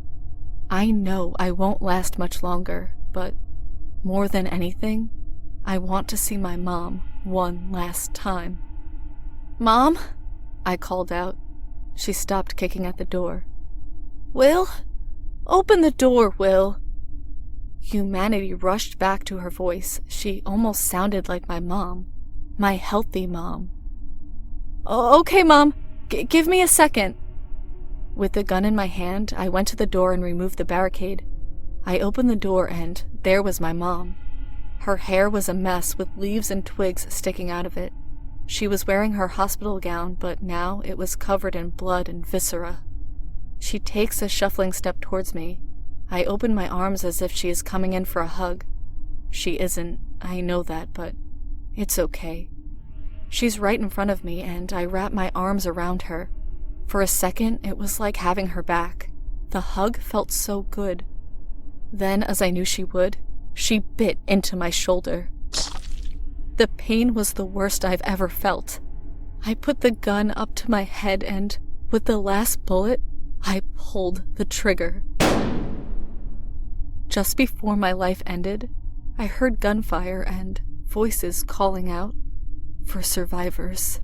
I know I won't last much longer, but more than anything, I want to see my mom one last time. "Mom?" I called out. She stopped kicking at the door. "Will? Open the door, Will." Humanity rushed back to her voice. She almost sounded like my mom. My healthy mom. "Okay, Mom. Give me a second." With the gun in my hand, I went to the door and removed the barricade. I opened the door and there was my mom. Her hair was a mess with leaves and twigs sticking out of it. She was wearing her hospital gown, but now it was covered in blood and viscera. She takes a shuffling step towards me. I open my arms as if she is coming in for a hug. She isn't, I know that, but it's okay. She's right in front of me, and I wrap my arms around her. For a second, it was like having her back. The hug felt so good. Then, as I knew she would, she bit into my shoulder. The pain was the worst I've ever felt. I put the gun up to my head and, with the last bullet, I pulled the trigger. Just before my life ended, I heard gunfire and voices calling out for survivors.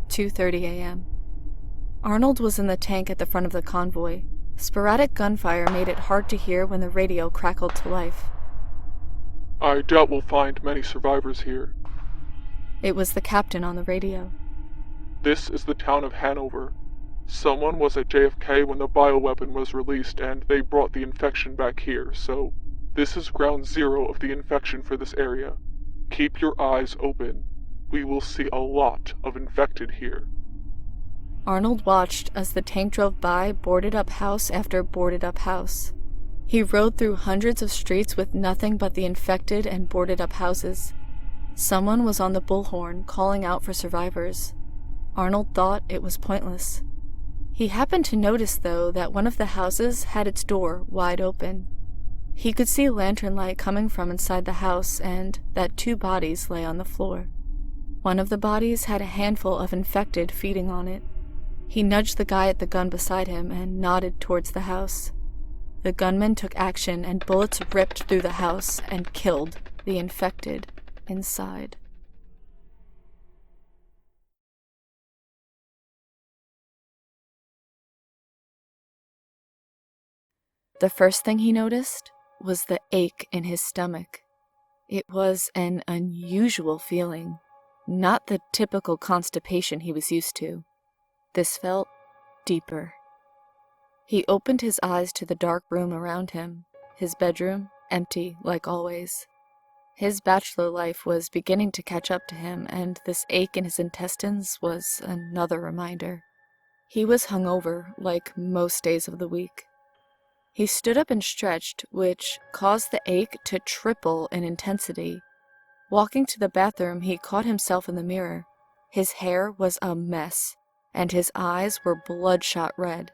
"2:30 a.m. Arnold was in the tank at the front of the convoy. Sporadic gunfire made it hard to hear when the radio crackled to life.
I doubt we'll find many survivors here.
It was the captain on the radio.
This is the town of Hanover. Someone was at JFK when the bioweapon was released and they brought the infection back here, so this is ground zero of the infection for this area. Keep your eyes open. We will see a lot of infected here."
Arnold watched as the tank drove by boarded up house after boarded up house. He rode through hundreds of streets with nothing but the infected and boarded up houses. Someone was on the bullhorn calling out for survivors. Arnold thought it was pointless. He happened to notice, though, that one of the houses had its door wide open. He could see lantern light coming from inside the house and that 2 bodies lay on the floor. One of the bodies had a handful of infected feeding on it. He nudged the guy at the gun beside him and nodded towards the house. The gunman took action and bullets ripped through the house and killed the infected inside. The first thing he noticed was the ache in his stomach. It was an unusual feeling, not the typical constipation he was used to. This felt deeper. He opened his eyes to the dark room around him, his bedroom empty like always. His bachelor life was beginning to catch up to him, and this ache in his intestines was another reminder. He was hungover like most days of the week. He stood up and stretched, which caused the ache to triple in intensity. Walking to the bathroom, he caught himself in the mirror. His hair was a mess, and his eyes were bloodshot red.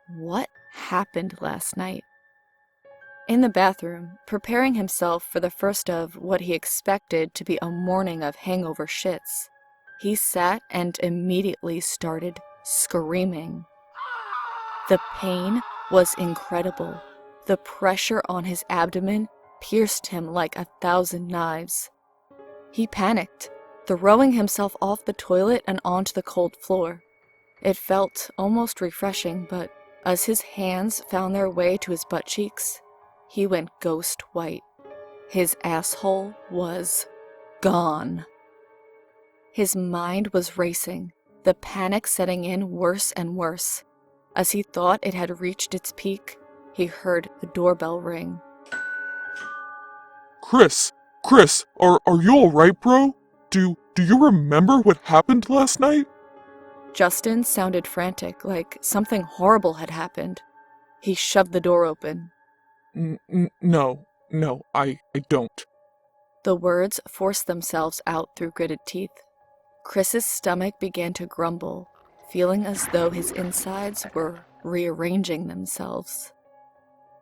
What happened last night? In the bathroom, preparing himself for the first of what he expected to be a morning of hangover shits, he sat and immediately started screaming. The pain was incredible. The pressure on his abdomen pierced him like 1,000 knives. He panicked, throwing himself off the toilet and onto the cold floor. It felt almost refreshing, but as his hands found their way to his butt cheeks, he went ghost white. His asshole was gone. His mind was racing, the panic setting in worse and worse. As he thought it had reached its peak, he heard the doorbell ring.
Chris, are you alright, bro? Do you remember what happened last night?
Justin sounded frantic, like something horrible had happened. He shoved the door open.
No, I don't.
The words forced themselves out through gritted teeth. Chris's stomach began to grumble, feeling as though his insides were rearranging themselves.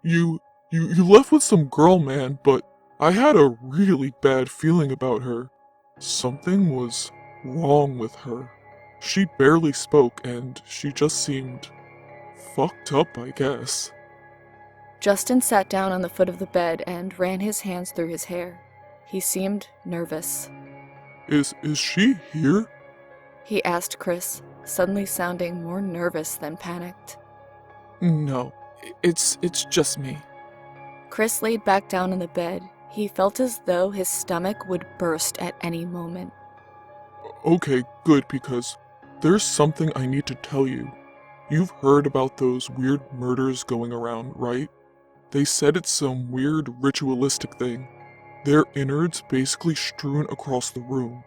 You left with some girl, man, but I had a really bad feeling about her. Something was wrong with her. She barely spoke and she just seemed fucked up, I guess.
Justin sat down on the foot of the bed and ran his hands through his hair. He seemed nervous.
Is she here?
He asked Chris, suddenly sounding more nervous than panicked.
No, it's just me.
Chris laid back down in the bed. He felt as though his stomach would burst at any moment.
Okay, good, because there's something I need to tell you. You've heard about those weird murders going around, right? They said it's some weird ritualistic thing. Their innards basically strewn across the room.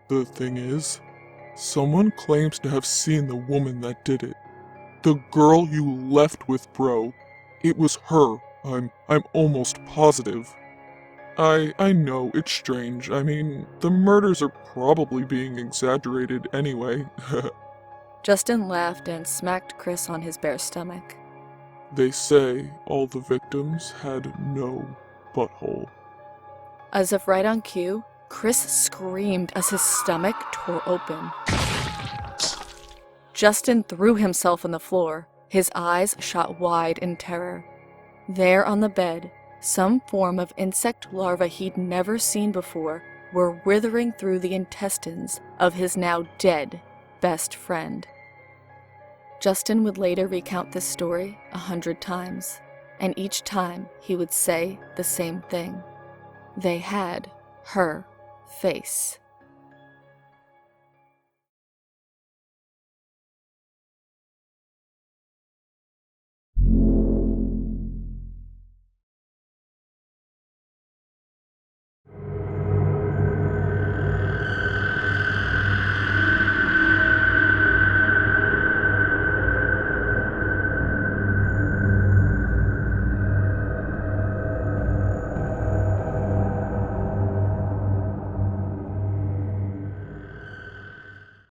The thing is, someone claims to have seen the woman that did it. The girl you left with, bro. It was her. I'm almost positive. I know it's strange. I mean, the murders are probably being exaggerated anyway.
Justin laughed and smacked Chris on his bare stomach.
They say all the victims had no butthole.
As if right on cue, Chris screamed as his stomach tore open. Justin threw himself on the floor, his eyes shot wide in terror. There on the bed, some form of insect larva he'd never seen before were withering through the intestines of his now dead best friend. Justin would later recount this story 100 times, and each time he would say the same thing. They had her face.